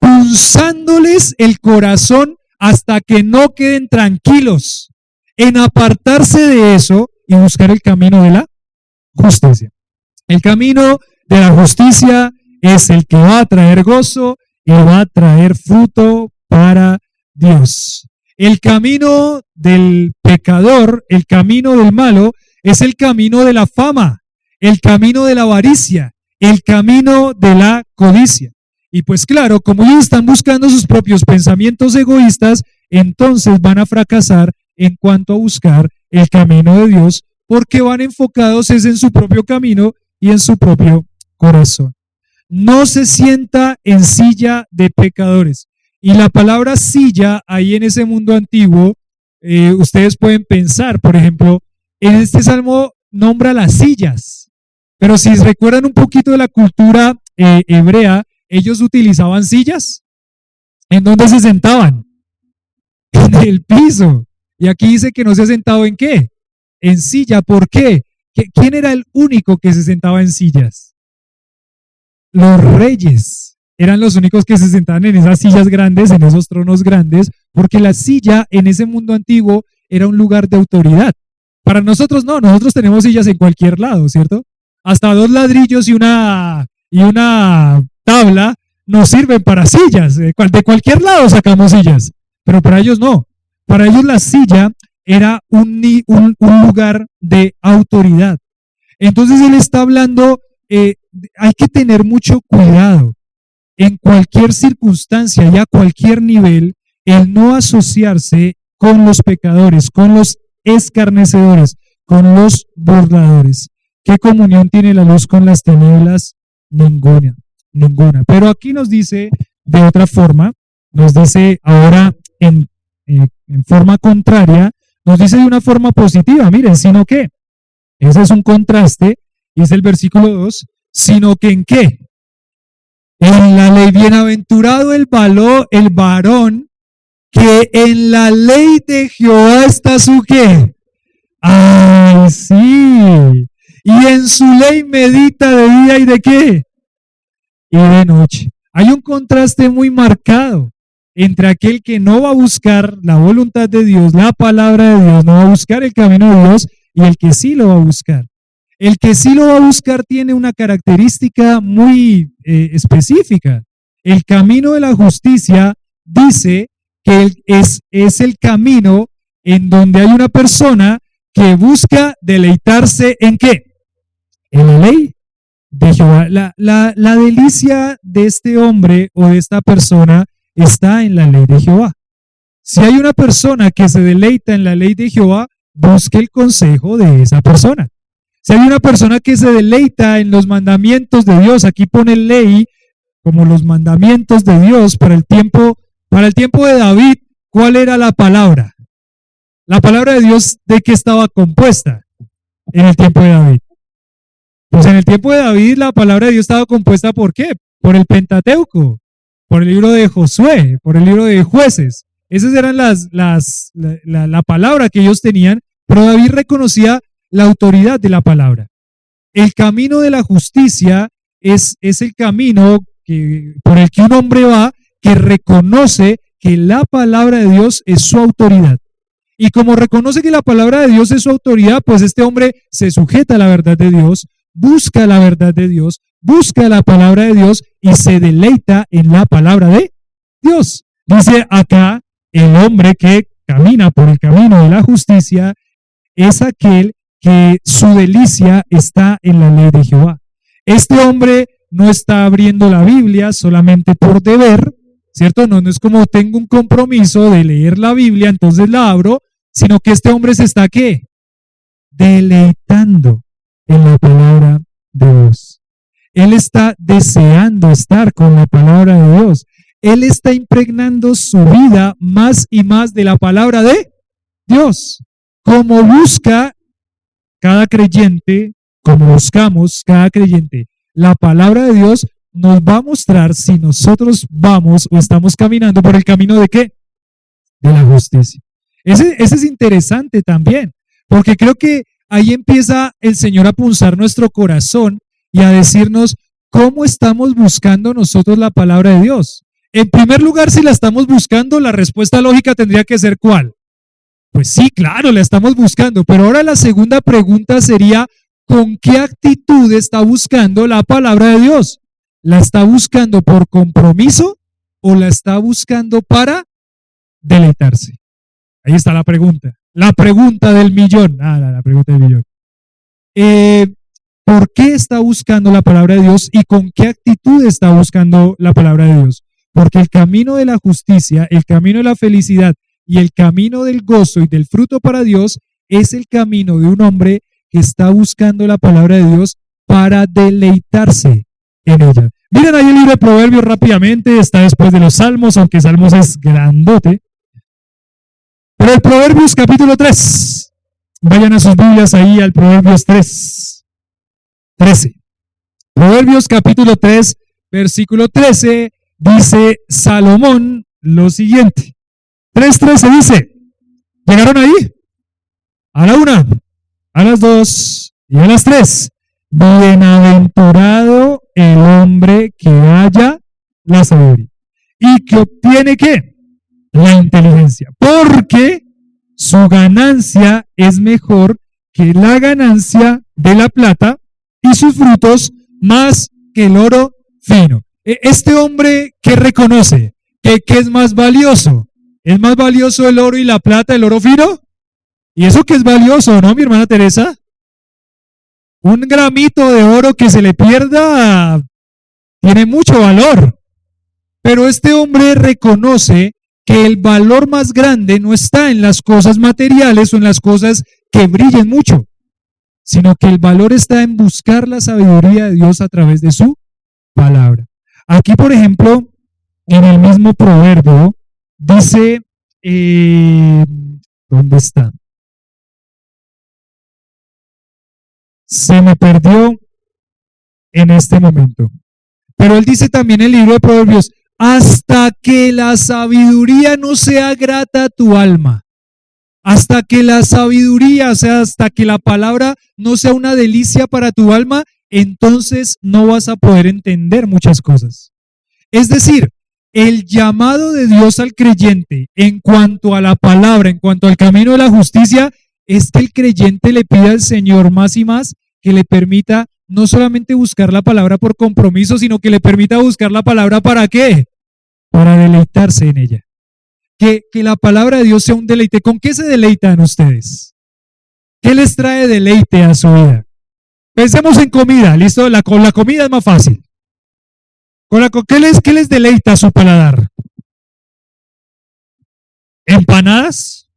Punzándoles el corazón hasta que no queden tranquilos en apartarse de eso y buscar el camino de la justicia. El camino de la justicia es el que va a traer gozo y va a traer fruto para Dios. El camino del pecador, el camino del malo, es el camino de la fama, el camino de la avaricia, el camino de la codicia. Y pues claro, como ellos están buscando sus propios pensamientos egoístas, entonces van a fracasar en cuanto a buscar el camino de Dios, porque van enfocados en su propio camino y en su propio corazón. No se sienta en silla de pecadores. Y la palabra silla, ahí en ese mundo antiguo, ustedes pueden pensar, por ejemplo, en este salmo nombra las sillas. Pero si recuerdan un poquito de la cultura hebrea, ellos utilizaban sillas. ¿En dónde se sentaban? En el piso. Y aquí dice que no se ha sentado en qué? En silla. ¿Por qué? ¿Quién era el único que se sentaba en sillas? Los reyes. Eran los únicos que se sentaban en esas sillas grandes, en esos tronos grandes, porque la silla en ese mundo antiguo era un lugar de autoridad. Para nosotros no, nosotros tenemos sillas en cualquier lado, ¿cierto? Hasta 2 ladrillos y una tabla nos sirven para sillas. De cualquier lado sacamos sillas, pero para ellos no. Para ellos la silla era un lugar de autoridad. Entonces él está hablando, hay que tener mucho cuidado en cualquier circunstancia y a cualquier nivel, el no asociarse con los pecadores, con los escarnecedores, con los burladores. ¿Qué comunión tiene la luz con las tinieblas? Ninguna, ninguna. Pero aquí nos dice de otra forma, nos dice ahora en forma contraria, nos dice de una forma positiva, miren, sino que, ese es un contraste, y es el versículo 2, sino que ¿en qué? En la ley, bienaventurado el varón que en la ley de Jehová está su ¿qué? ¡Ay, sí! Y en su ley medita de día y de ¿qué? Y de noche. Hay un contraste muy marcado entre aquel que no va a buscar la voluntad de Dios, la palabra de Dios, no va a buscar el camino de Dios, y el que sí lo va a buscar. El que sí lo va a buscar tiene una característica muy específica. El camino de la justicia dice que es el camino en donde hay una persona que busca deleitarse ¿en qué? En la ley de Jehová. La delicia de este hombre o de esta persona está en la ley de Jehová. Si hay una persona que se deleita en la ley de Jehová, busque el consejo de esa persona. Si hay una persona que se deleita en los mandamientos de Dios, aquí pone ley como los mandamientos de Dios para el tiempo de David. ¿Cuál era la palabra? La palabra de Dios, ¿de qué estaba compuesta en el tiempo de David? Pues en el tiempo de David la palabra de Dios estaba compuesta ¿por qué? Por el Pentateuco, por el libro de Josué, por el libro de Jueces. Esas eran la palabra que ellos tenían, pero David reconocía la autoridad de la palabra. El camino de la justicia es el camino por el que un hombre va que reconoce que la palabra de Dios es su autoridad. Y como reconoce que la palabra de Dios es su autoridad, pues este hombre se sujeta a la verdad de Dios, busca la verdad de Dios, busca la palabra de Dios y se deleita en la palabra de Dios. Dice acá, el hombre que camina por el camino de la justicia es aquel que su delicia está en la ley de Jehová. Este hombre no está abriendo la Biblia solamente por deber, ¿cierto? No es como tengo un compromiso de leer la Biblia, entonces la abro, sino que este hombre se está ¿qué? Deleitando en la palabra de Dios. Él está deseando estar con la palabra de Dios. Él está impregnando su vida más y más de la palabra de Dios. Como busca cada creyente, como buscamos cada creyente, la palabra de Dios nos va a mostrar si nosotros vamos o estamos caminando por el camino de ¿qué? De la justicia. Ese es interesante también, porque creo que ahí empieza el Señor a punzar nuestro corazón y a decirnos cómo estamos buscando nosotros la palabra de Dios. En primer lugar, si la estamos buscando, la respuesta lógica tendría que ser ¿cuál? Pues sí, claro, la estamos buscando, pero ahora la segunda pregunta sería, ¿con qué actitud está buscando la palabra de Dios? ¿La está buscando por compromiso o la está buscando para deleitarse? Ahí está la pregunta. La pregunta del millón. La pregunta del millón. ¿Por qué está buscando la palabra de Dios y con qué actitud está buscando la palabra de Dios? Porque el camino de la justicia, el camino de la felicidad y el camino del gozo y del fruto para Dios es el camino de un hombre que está buscando la palabra de Dios para deleitarse en ella. Miren ahí el libro de Proverbios rápidamente, está después de los Salmos, aunque Salmos es grandote. Pero el Proverbios capítulo 3, Vayan a sus Biblias ahí al Proverbios 13. Proverbios capítulo 3, versículo 13, dice Salomón lo siguiente. 3:13 dice, ¿llegaron ahí? A la 1, a las 2 y a las 3. Bienaventurado el hombre que halla la sabiduría y que obtiene ¿qué? La inteligencia, porque su ganancia es mejor que la ganancia de la plata y sus frutos más que el oro fino. Este hombre que reconoce que es más valioso, ¿es más valioso el oro y la plata, el oro fino? ¿Y eso que es valioso, no, mi hermana Teresa? Un gramito de oro que se le pierda tiene mucho valor. Pero este hombre reconoce que el valor más grande no está en las cosas materiales o en las cosas que brillen mucho, sino que el valor está en buscar la sabiduría de Dios a través de su palabra. Aquí, por ejemplo, en el mismo proverbio, dice, ¿dónde está? Se me perdió en este momento. Pero él dice también en el libro de Proverbios, hasta que la sabiduría no sea grata a tu alma, hasta que la sabiduría, o sea, hasta que la palabra no sea una delicia para tu alma, entonces no vas a poder entender muchas cosas. Es decir, el llamado de Dios al creyente en cuanto a la palabra, en cuanto al camino de la justicia, es que el creyente le pida al Señor más y más que le permita no solamente buscar la palabra por compromiso, sino que le permita buscar la palabra ¿para qué? Para deleitarse en ella. Que la palabra de Dios sea un deleite. ¿Con qué se deleitan ustedes? ¿Qué les trae deleite a su vida? Pensemos en comida, ¿listo? Con la comida es más fácil. ¿Qué les deleita a su paladar? ¿Empanadas?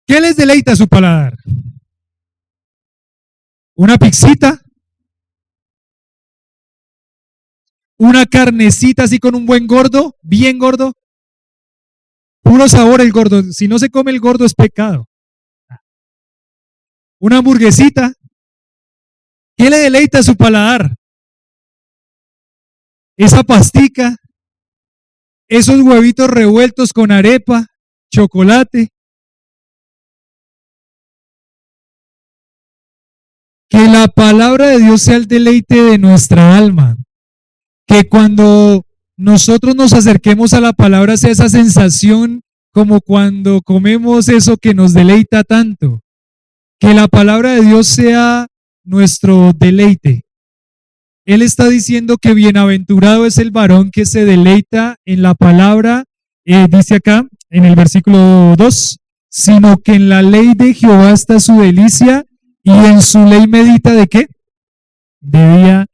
¿Qué les deleita a su paladar? ¿Una pixita? ¿Una carnecita así con un buen gordo? ¿Bien gordo? Puro sabor el gordo. Si no se come el gordo es pecado. ¿Una hamburguesita? ¿Qué le deleita a su paladar? Esa pastica, esos huevitos revueltos con arepa, chocolate. Que la palabra de Dios sea el deleite de nuestra alma. Que cuando nosotros nos acerquemos a la palabra sea esa sensación como cuando comemos eso que nos deleita tanto. Que la palabra de Dios sea nuestro deleite. Él está diciendo que bienaventurado es el varón que se deleita en la palabra, dice acá en el versículo 2, sino que en la ley de Jehová está su delicia y en su ley medita ¿de qué? De día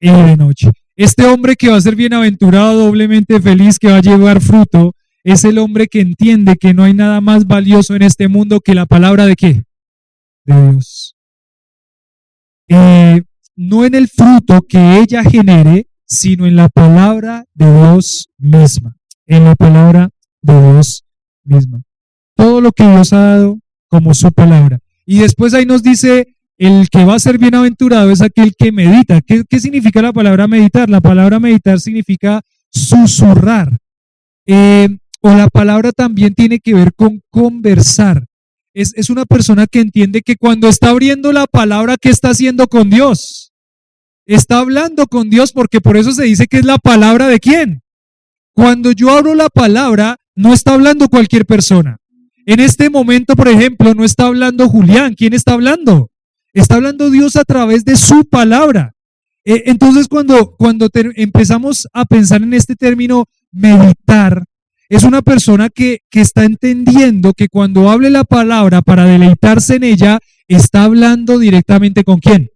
y de noche. Este hombre que va a ser bienaventurado, doblemente feliz, que va a llevar fruto, es el hombre que entiende que no hay nada más valioso en este mundo que la palabra ¿de qué? De Dios. No en el fruto que ella genere, sino en la palabra de Dios misma. En la palabra de Dios misma. Todo lo que Dios ha dado como su palabra. Y después ahí nos dice, el que va a ser bienaventurado es aquel que medita. ¿Qué significa la palabra meditar? La palabra meditar significa susurrar. O la palabra también tiene que ver con conversar. Es una persona que entiende que cuando está abriendo la palabra, ¿qué está haciendo con Dios? Está hablando con Dios, porque por eso se dice que es la palabra de ¿quién? Cuando yo abro la palabra, no está hablando cualquier persona. En este momento, por ejemplo, no está hablando Julián. ¿Quién está hablando? Está hablando Dios a través de su palabra. Entonces, cuando empezamos a pensar en este término meditar, es una persona que está entendiendo que cuando hable la palabra para deleitarse en ella, está hablando directamente ¿con quién?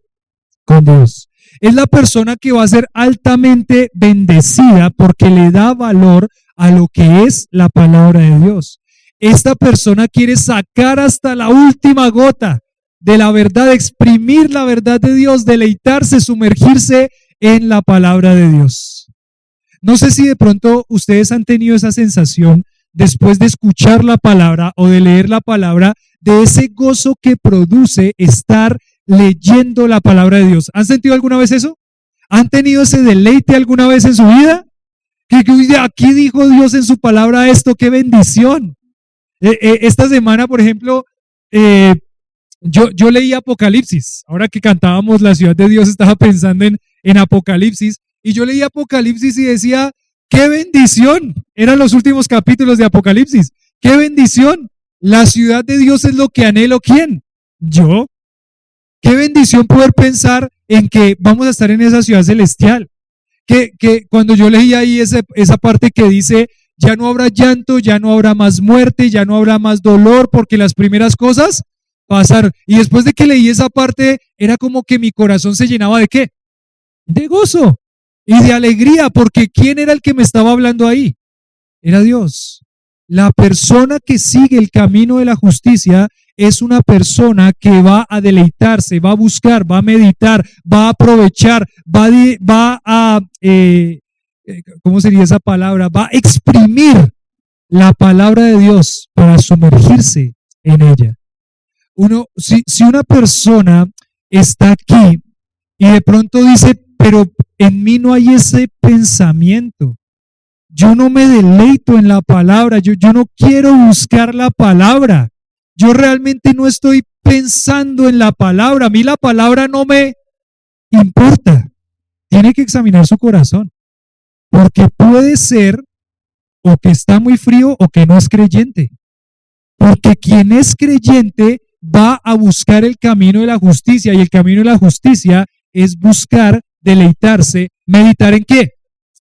Con Dios. Es la persona que va a ser altamente bendecida porque le da valor a lo que es la palabra de Dios. Esta persona quiere sacar hasta la última gota de la verdad, exprimir la verdad de Dios, deleitarse, sumergirse en la palabra de Dios. No sé si de pronto ustedes han tenido esa sensación después de escuchar la palabra o de leer la palabra, de ese gozo que produce estar leyendo la palabra de Dios. ¿Han sentido alguna vez eso? ¿Han tenido ese deleite alguna vez en su vida? Que aquí dijo Dios en su palabra esto, qué bendición. Esta semana, por ejemplo, yo leí Apocalipsis. Ahora que cantábamos La ciudad de Dios, estaba pensando en Apocalipsis, y yo leí Apocalipsis y decía, qué bendición. Eran los últimos capítulos de Apocalipsis. Qué bendición. La ciudad de Dios es lo que anhelo. ¿Quién? Yo. Qué bendición poder pensar en que vamos a estar en esa ciudad celestial. Que cuando yo leí ahí esa parte que dice, ya no habrá llanto, ya no habrá más muerte, ya no habrá más dolor, porque las primeras cosas pasaron. Y después de que leí esa parte, era como que mi corazón se llenaba ¿de qué? De gozo y de alegría, porque ¿quién era el que me estaba hablando ahí? Era Dios. La persona que sigue el camino de la justicia es una persona que va a deleitarse, va a buscar, va a meditar, va a aprovechar, va a ¿cómo sería esa palabra? Va a exprimir la palabra de Dios para sumergirse en ella. Si una persona está aquí y de pronto dice, pero en mí no hay ese pensamiento, yo no me deleito en la palabra, yo no quiero buscar la palabra, yo realmente no estoy pensando en la palabra, a mí la palabra no me importa. Tiene que examinar su corazón, porque puede ser o que está muy frío o que no es creyente, porque quien es creyente va a buscar el camino de la justicia, y el camino de la justicia es buscar, deleitarse, meditar ¿en qué?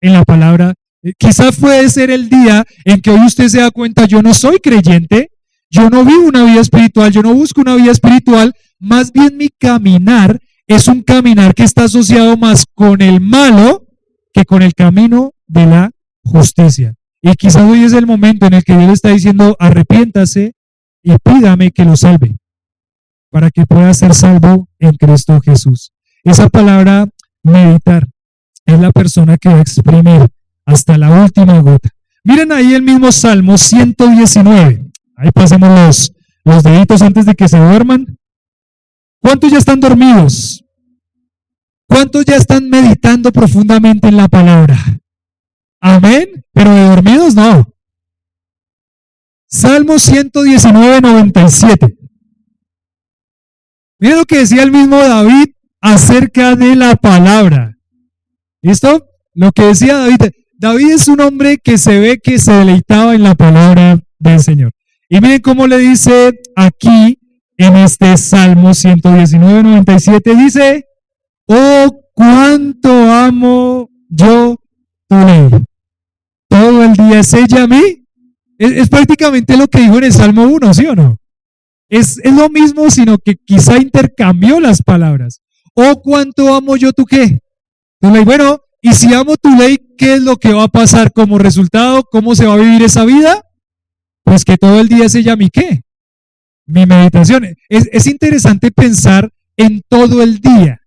En la palabra. Quizás puede ser el día en que hoy usted se da cuenta, yo no soy creyente, yo no vivo una vida espiritual, yo no busco una vida espiritual, más bien mi caminar es un caminar que está asociado más con el malo que con el camino de la justicia. Y quizás hoy es el momento en el que Dios le está diciendo, arrepiéntase y pídame que lo salve, para que pueda ser salvo en Cristo Jesús. Esa palabra meditar es la persona que va a exprimir hasta la última gota. Miren ahí el mismo Salmo 119. Ahí pasemos los deditos antes de que se duerman. ¿Cuántos ya están dormidos? ¿Cuántos ya están meditando profundamente en la palabra? Amén. Pero de dormidos no. Salmo 119, 97. Miren lo que decía el mismo David acerca de la palabra. ¿Listo? Lo que decía David. David es un hombre que se ve que se deleitaba en la palabra del Señor. Y miren cómo le dice aquí en este Salmo 119, 97. Dice, oh, cuánto amo yo tu ley. Todo el día es ella a mí. Es prácticamente lo que dijo en el Salmo 1, ¿sí o no? Es lo mismo, sino que quizá intercambió las palabras. Oh, cuánto amo yo tu qué. Tu ley. Bueno, y si amo tu ley, ¿qué es lo que va a pasar como resultado? ¿Cómo se va a vivir esa vida? Pues que todo el día es ella mi qué. Mi meditación. Es interesante pensar en todo el día.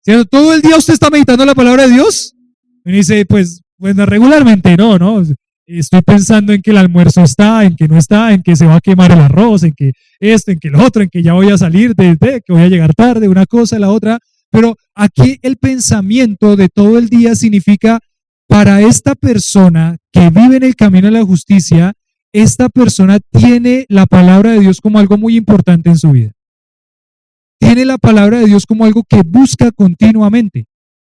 ¿Cierto? ¿Todo el día usted está meditando la palabra de Dios? Y dice, pues regularmente no. Estoy pensando en que el almuerzo está, en que no está, en que se va a quemar el arroz, en que esto, en que lo otro, en que ya voy a salir que voy a llegar tarde, una cosa, la otra. Pero aquí el pensamiento de todo el día significa, para esta persona que vive en el camino de la justicia, esta persona tiene la palabra de Dios como algo muy importante en su vida. Tiene la palabra de Dios como algo que busca continuamente.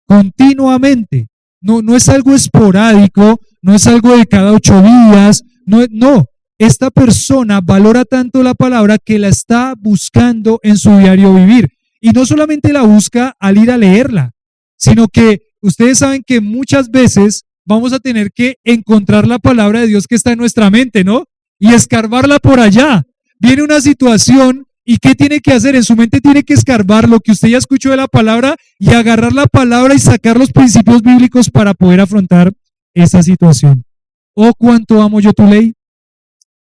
Continuamente. No es algo esporádico, no es algo de cada 8 días. No. Esta persona valora tanto la palabra que la está buscando en su diario vivir. Y no solamente la busca al ir a leerla, sino que ustedes saben que muchas veces vamos a tener que encontrar la palabra de Dios que está en nuestra mente, ¿no? Y escarbarla por allá. Viene una situación y ¿qué tiene que hacer? En su mente tiene que escarbar lo que usted ya escuchó de la palabra y agarrar la palabra y sacar los principios bíblicos para poder afrontar esa situación. Oh, cuánto amo yo tu ley.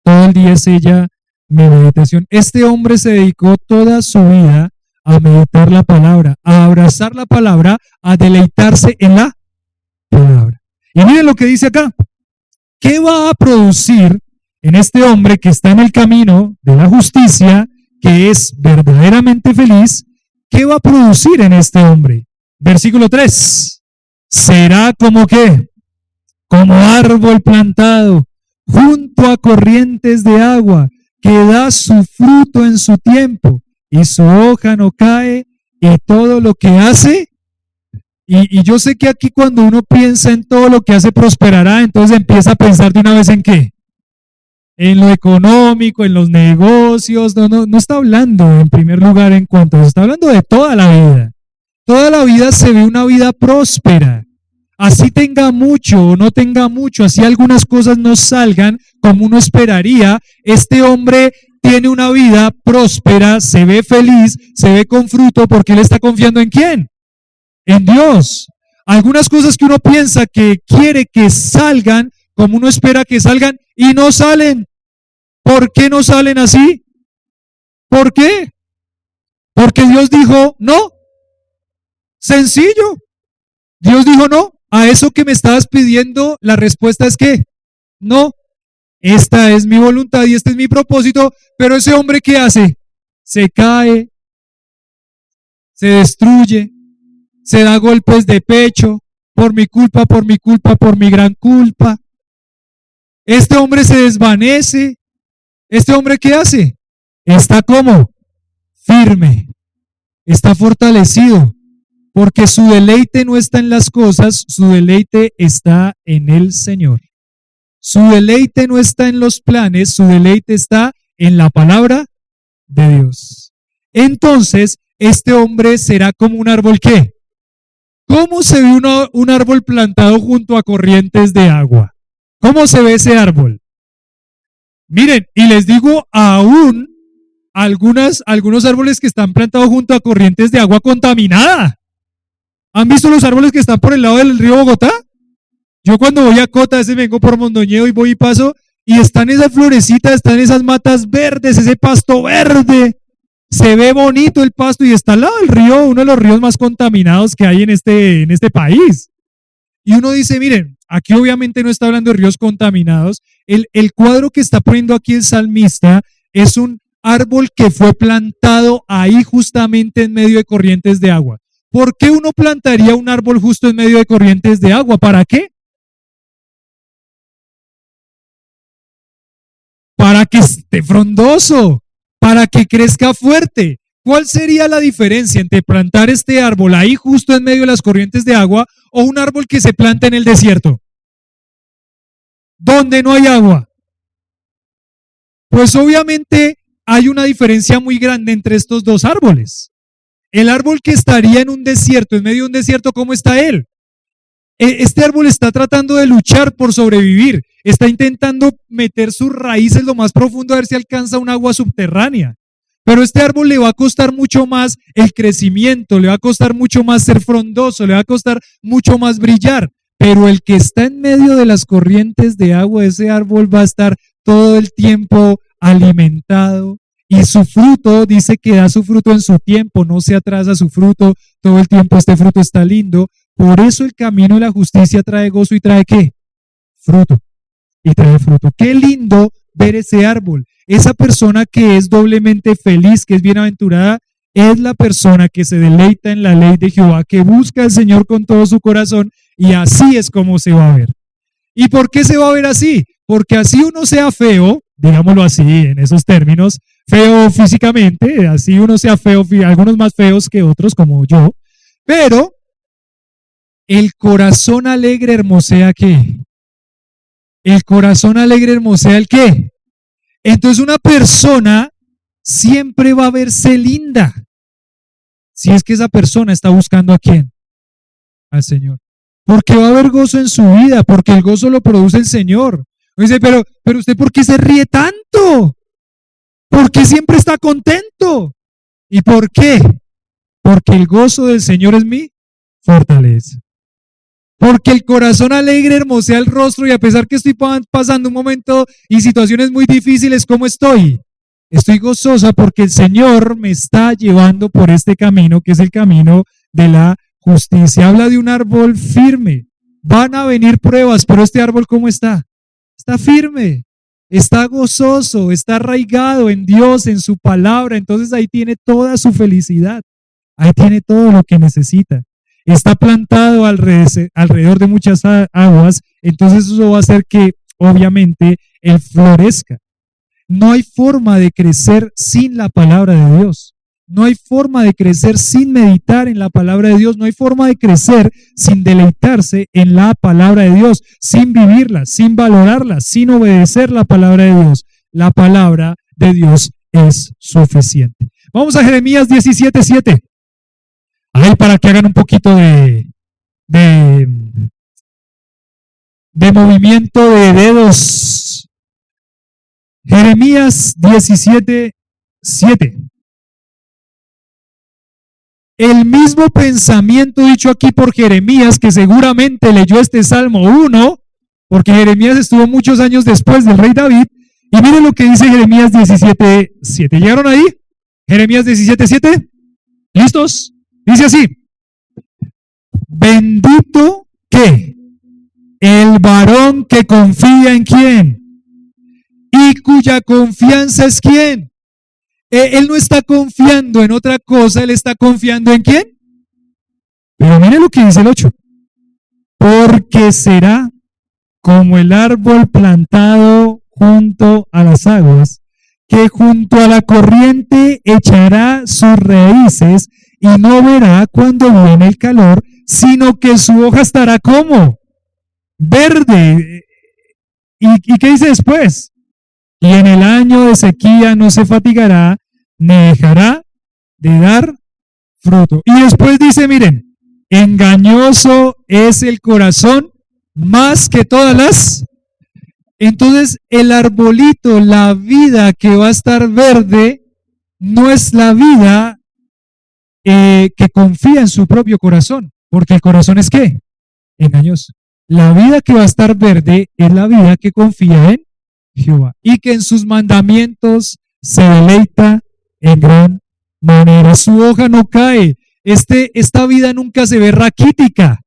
Todo el día es ella mi meditación. Este hombre se dedicó toda su vida a meditar la palabra, a abrazar la palabra, a deleitarse en la palabra. Y miren lo que dice acá. ¿Qué va a producir en este hombre que está en el camino de la justicia, que es verdaderamente feliz, ¿qué va a producir en este hombre? Versículo 3. Será como qué? Como árbol plantado junto a corrientes de agua, que da su fruto en su tiempo, y su hoja no cae, y todo lo que hace. Y yo sé que aquí cuando uno piensa en todo lo que hace prosperará, entonces empieza a pensar de una vez en qué. En lo económico, en los negocios. No está hablando en primer lugar en cuanto, está hablando de toda la vida. Toda la vida se ve una vida próspera. Así tenga mucho o no tenga mucho, así algunas cosas no salgan como uno esperaría, este hombre tiene una vida próspera, se ve feliz, se ve con fruto, porque él está confiando ¿en quién? En Dios. Algunas cosas que uno piensa que quiere que salgan, como uno espera que salgan, y no salen. ¿Por qué no salen así? ¿Por qué? Porque Dios dijo no. Sencillo. Dios dijo no. A eso que me estabas pidiendo, la respuesta es que no. Esta es mi voluntad y este es mi propósito, pero ese hombre ¿qué hace? Se cae, se destruye, se da golpes de pecho, por mi culpa, por mi culpa, por mi gran culpa. Este hombre se desvanece. ¿Este hombre qué hace? Está como firme, está fortalecido, porque su deleite no está en las cosas, su deleite está en el Señor. Su deleite no está en los planes, su deleite está en la palabra de Dios. Entonces, este hombre será como un árbol ¿qué? ¿Cómo se ve un árbol plantado junto a corrientes de agua? ¿Cómo se ve ese árbol? Miren, y les digo aún algunos árboles que están plantados junto a corrientes de agua contaminada. ¿Han visto los árboles que están por el lado del río Bogotá? Yo cuando voy a Cota, a veces vengo por Mondoñedo y voy y paso, y están esas florecitas, están esas matas verdes, ese pasto verde. Se ve bonito el pasto y está al lado del río, uno de los ríos más contaminados que hay en este país. Y uno dice, miren, aquí obviamente no está hablando de ríos contaminados. El cuadro que está poniendo aquí el salmista es un árbol que fue plantado ahí justamente en medio de corrientes de agua. ¿Por qué uno plantaría un árbol justo en medio de corrientes de agua? ¿Para qué? Para que esté frondoso, para que crezca fuerte. ¿Cuál sería la diferencia entre plantar este árbol ahí justo en medio de las corrientes de agua o un árbol que se planta en el desierto? Donde no hay agua. Pues obviamente hay una diferencia muy grande entre estos dos árboles. El árbol que estaría en un desierto, en medio de un desierto, ¿cómo está él? Este árbol está tratando de luchar por sobrevivir, está intentando meter sus raíces lo más profundo a ver si alcanza un agua subterránea. Pero este árbol le va a costar mucho más el crecimiento, le va a costar mucho más ser frondoso, le va a costar mucho más brillar. Pero el que está en medio de las corrientes de agua, ese árbol va a estar todo el tiempo alimentado y su fruto, dice que da su fruto en su tiempo, no se atrasa su fruto, todo el tiempo este fruto está lindo. Por eso el camino de la justicia trae gozo y trae ¿qué? Fruto. Y trae fruto. Qué lindo ver ese árbol. Esa persona que es doblemente feliz, que es bienaventurada, es la persona que se deleita en la ley de Jehová, que busca al Señor con todo su corazón, y así es como se va a ver. ¿Y por qué se va a ver así? Porque así uno sea feo, digámoslo así, en esos términos, feo físicamente, así uno sea feo, algunos más feos que otros como yo, pero el corazón alegre hermosea ¿qué? El corazón alegre hermosea ¿el qué? Entonces una persona siempre va a verse linda si es que esa persona está buscando ¿a quién? Al Señor. Porque va a haber gozo en su vida, porque el gozo lo produce el Señor. Dice, pero usted ¿por qué se ríe tanto? ¿Por qué siempre está contento? ¿Y por qué? Porque el gozo del Señor es mi fortaleza. Porque el corazón alegre hermosea el rostro y a pesar que estoy pasando un momento y situaciones muy difíciles, ¿cómo estoy? Estoy gozosa porque el Señor me está llevando por este camino que es el camino de la justicia. Habla de un árbol firme. Van a venir pruebas, pero este árbol ¿cómo está? Está firme. está gozoso, está arraigado en Dios, en su palabra, entonces ahí tiene toda su felicidad, ahí tiene todo lo que necesita. Está plantado alrededor de muchas aguas, entonces eso va a hacer que obviamente él florezca. No hay forma de crecer sin la palabra de Dios. No hay forma de crecer sin meditar en la palabra de Dios. No hay forma de crecer sin deleitarse en la palabra de Dios, sin vivirla, sin valorarla, sin obedecer la palabra de Dios. La palabra de Dios es suficiente. Vamos a Jeremías 17:7. Ahí para que hagan un poquito de movimiento de dedos. Jeremías 17:7. El mismo pensamiento dicho aquí por Jeremías, que seguramente leyó este Salmo 1, porque Jeremías estuvo muchos años después del rey David. Y miren lo que dice Jeremías 17:7. ¿Llegaron ahí? Jeremías 17:7. ¿Listos? Dice así: bendito que el varón que confía en quién y cuya confianza es quién. Él no está confiando en otra cosa, él está confiando en quién. Pero mire lo que dice el 8. Porque será como el árbol plantado junto a las aguas, que junto a la corriente echará sus raíces y no verá cuando viene el calor, sino que su hoja estará como verde. ¿Y qué dice después? Y en el año de sequía no se fatigará, ni dejará de dar fruto. Y después dice, miren, engañoso es el corazón más que todas las. Entonces, el arbolito, la vida que va a estar verde, no es la vida que confía en su propio corazón, porque el corazón es ¿qué? Engañoso. La vida que va a estar verde es la vida que confía en Jehová y que en sus mandamientos se deleita en gran manera. Su hoja no cae. Esta vida nunca se ve raquítica.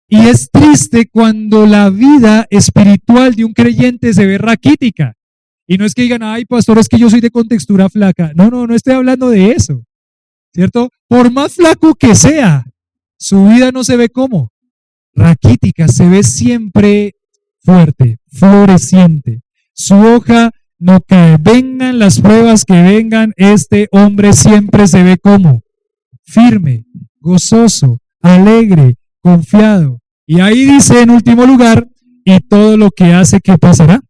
Y es triste cuando la vida espiritual de un creyente se ve raquítica. Y no es que digan, ay, pastor, es que yo soy de contextura flaca. No estoy hablando de eso. ¿Cierto? Por más flaco que sea, su vida no se ve como raquítica, se ve siempre fuerte, floreciente. Su hoja no cae. Vengan las pruebas que vengan, este hombre siempre se ve como firme, gozoso, alegre, confiado. Y ahí dice en último lugar, y todo lo que hace, ¿qué pasará?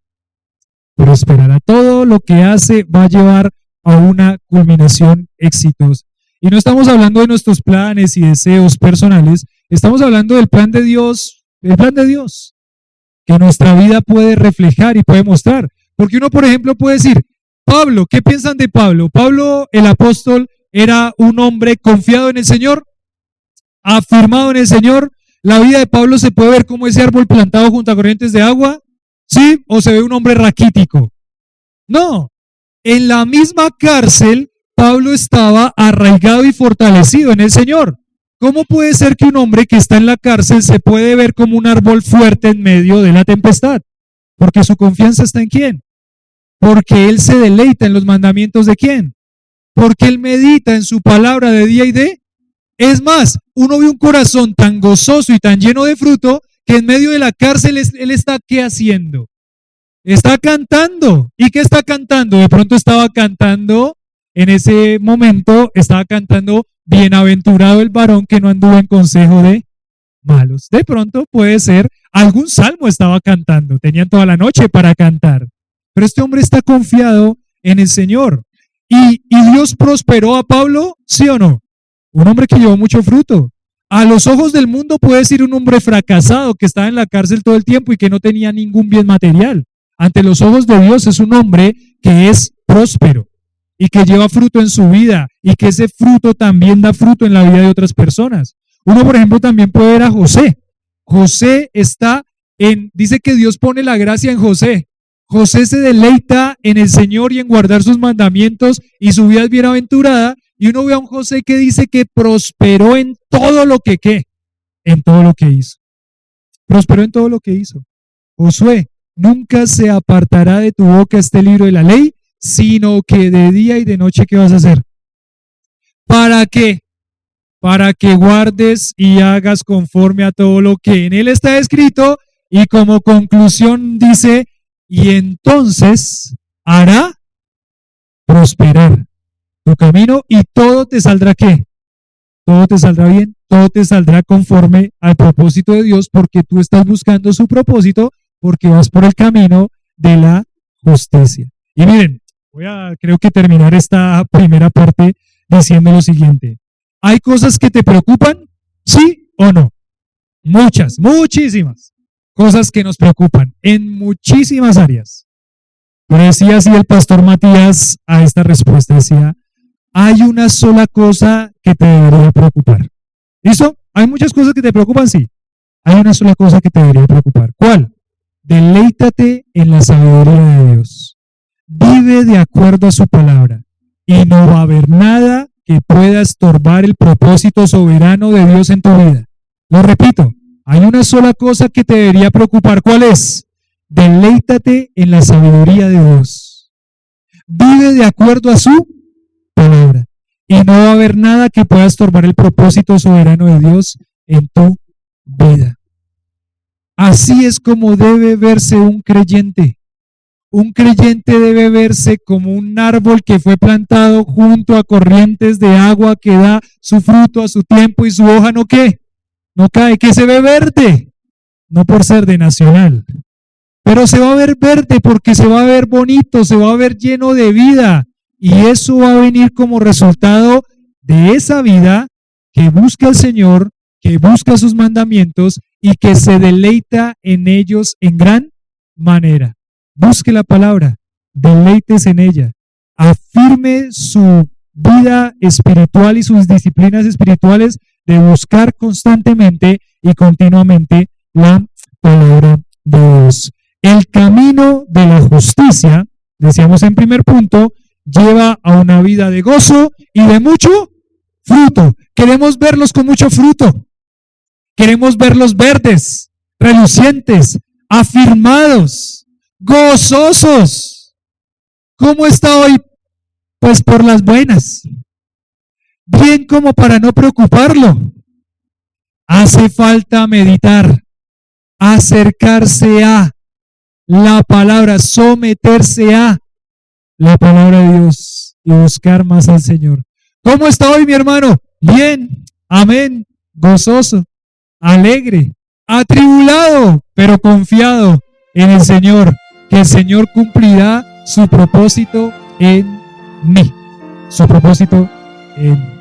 Prosperará. Todo lo que hace va a llevar a una culminación exitosa. Y no estamos hablando de nuestros planes y deseos personales, estamos hablando del plan de Dios, que nuestra vida puede reflejar y puede mostrar. Porque uno, por ejemplo, puede decir, Pablo, ¿qué piensan de Pablo? Pablo, el apóstol, era un hombre confiado en el Señor, afirmado en el Señor. La vida de Pablo se puede ver como ese árbol plantado junto a corrientes de agua, ¿sí? O se ve un hombre raquítico. No, en la misma cárcel, Pablo estaba arraigado y fortalecido en el Señor. ¿Cómo puede ser que un hombre que está en la cárcel se puede ver como un árbol fuerte en medio de la tempestad? Porque su confianza está en ¿quién? Porque él se deleita en los mandamientos de ¿quién? Porque él medita en su palabra de día y de. Es más, uno ve un corazón tan gozoso y tan lleno de fruto que en medio de la cárcel él está ¿qué haciendo? Está cantando. ¿Y qué está cantando? De pronto estaba cantando, en ese momento estaba cantando, bienaventurado el varón que no anduvo en consejo de malos. De pronto puede ser, algún salmo estaba cantando, tenían toda la noche para cantar. Pero este hombre está confiado en el Señor. ¿Y Dios prosperó a Pablo? ¿Sí o no? Un hombre que llevó mucho fruto. A los ojos del mundo puede ser un hombre fracasado que estaba en la cárcel todo el tiempo y que no tenía ningún bien material. Ante los ojos de Dios es un hombre que es próspero y que lleva fruto en su vida y que ese fruto también da fruto en la vida de otras personas. Uno, por ejemplo, también puede ver a José. José dice que Dios pone la gracia en José. José se deleita en el Señor y en guardar sus mandamientos y su vida es bienaventurada. Y uno ve a un José que dice que prosperó en todo lo que, ¿qué? En todo lo que hizo. Prosperó en todo lo que hizo. Josué, nunca se apartará de tu boca este libro de la ley, sino que de día y de noche, ¿qué vas a hacer? ¿Para qué? Para que guardes y hagas conforme a todo lo que en él está escrito, y como conclusión dice, y entonces hará prosperar tu camino y todo te saldrá ¿qué? Todo te saldrá bien, todo te saldrá conforme al propósito de Dios, porque tú estás buscando su propósito, porque vas por el camino de la justicia. Y miren, voy a creo que terminar esta primera parte diciendo lo siguiente. ¿Hay cosas que te preocupan? ¿Sí o no? Muchas, muchísimas cosas que nos preocupan en muchísimas áreas. Pero decía así el pastor Matías a esta respuesta, decía, hay una sola cosa que te debería preocupar. ¿Listo? ¿Hay muchas cosas que te preocupan? Sí. Hay una sola cosa que te debería preocupar. ¿Cuál? Deleítate en la sabiduría de Dios. Vive de acuerdo a su palabra y no va a haber nada que pueda estorbar el propósito soberano de Dios en tu vida. Lo repito, hay una sola cosa que te debería preocupar. ¿Cuál es? Deleítate en la sabiduría de Dios. Vive de acuerdo a su palabra y no va a haber nada que pueda estorbar el propósito soberano de Dios en tu vida. Así es como debe verse un creyente. Un creyente debe verse como un árbol que fue plantado junto a corrientes de agua que da su fruto a su tiempo y su hoja no ¿qué? No cae, que se ve verde, no por ser de Nacional, pero se va a ver verde porque se va a ver bonito, se va a ver lleno de vida, y eso va a venir como resultado de esa vida que busca al Señor, que busca sus mandamientos y que se deleita en ellos en gran manera. Busque la palabra, deleites en ella, afirme su vida espiritual y sus disciplinas espirituales de buscar constantemente y continuamente la palabra de Dios. El camino de la justicia, decíamos en primer punto, lleva a una vida de gozo y de mucho fruto. Queremos verlos con mucho fruto. Queremos verlos verdes, relucientes, afirmados, gozosos. ¿Cómo está hoy? Pues por las buenas. Bien como para no preocuparlo. Hace falta meditar, acercarse a la palabra, someterse a la palabra de Dios y buscar más al Señor. ¿Cómo está hoy mi hermano? Bien, amén, gozoso, alegre, atribulado, pero confiado en el Señor, que el Señor cumplirá su propósito en mí, su propósito en mí.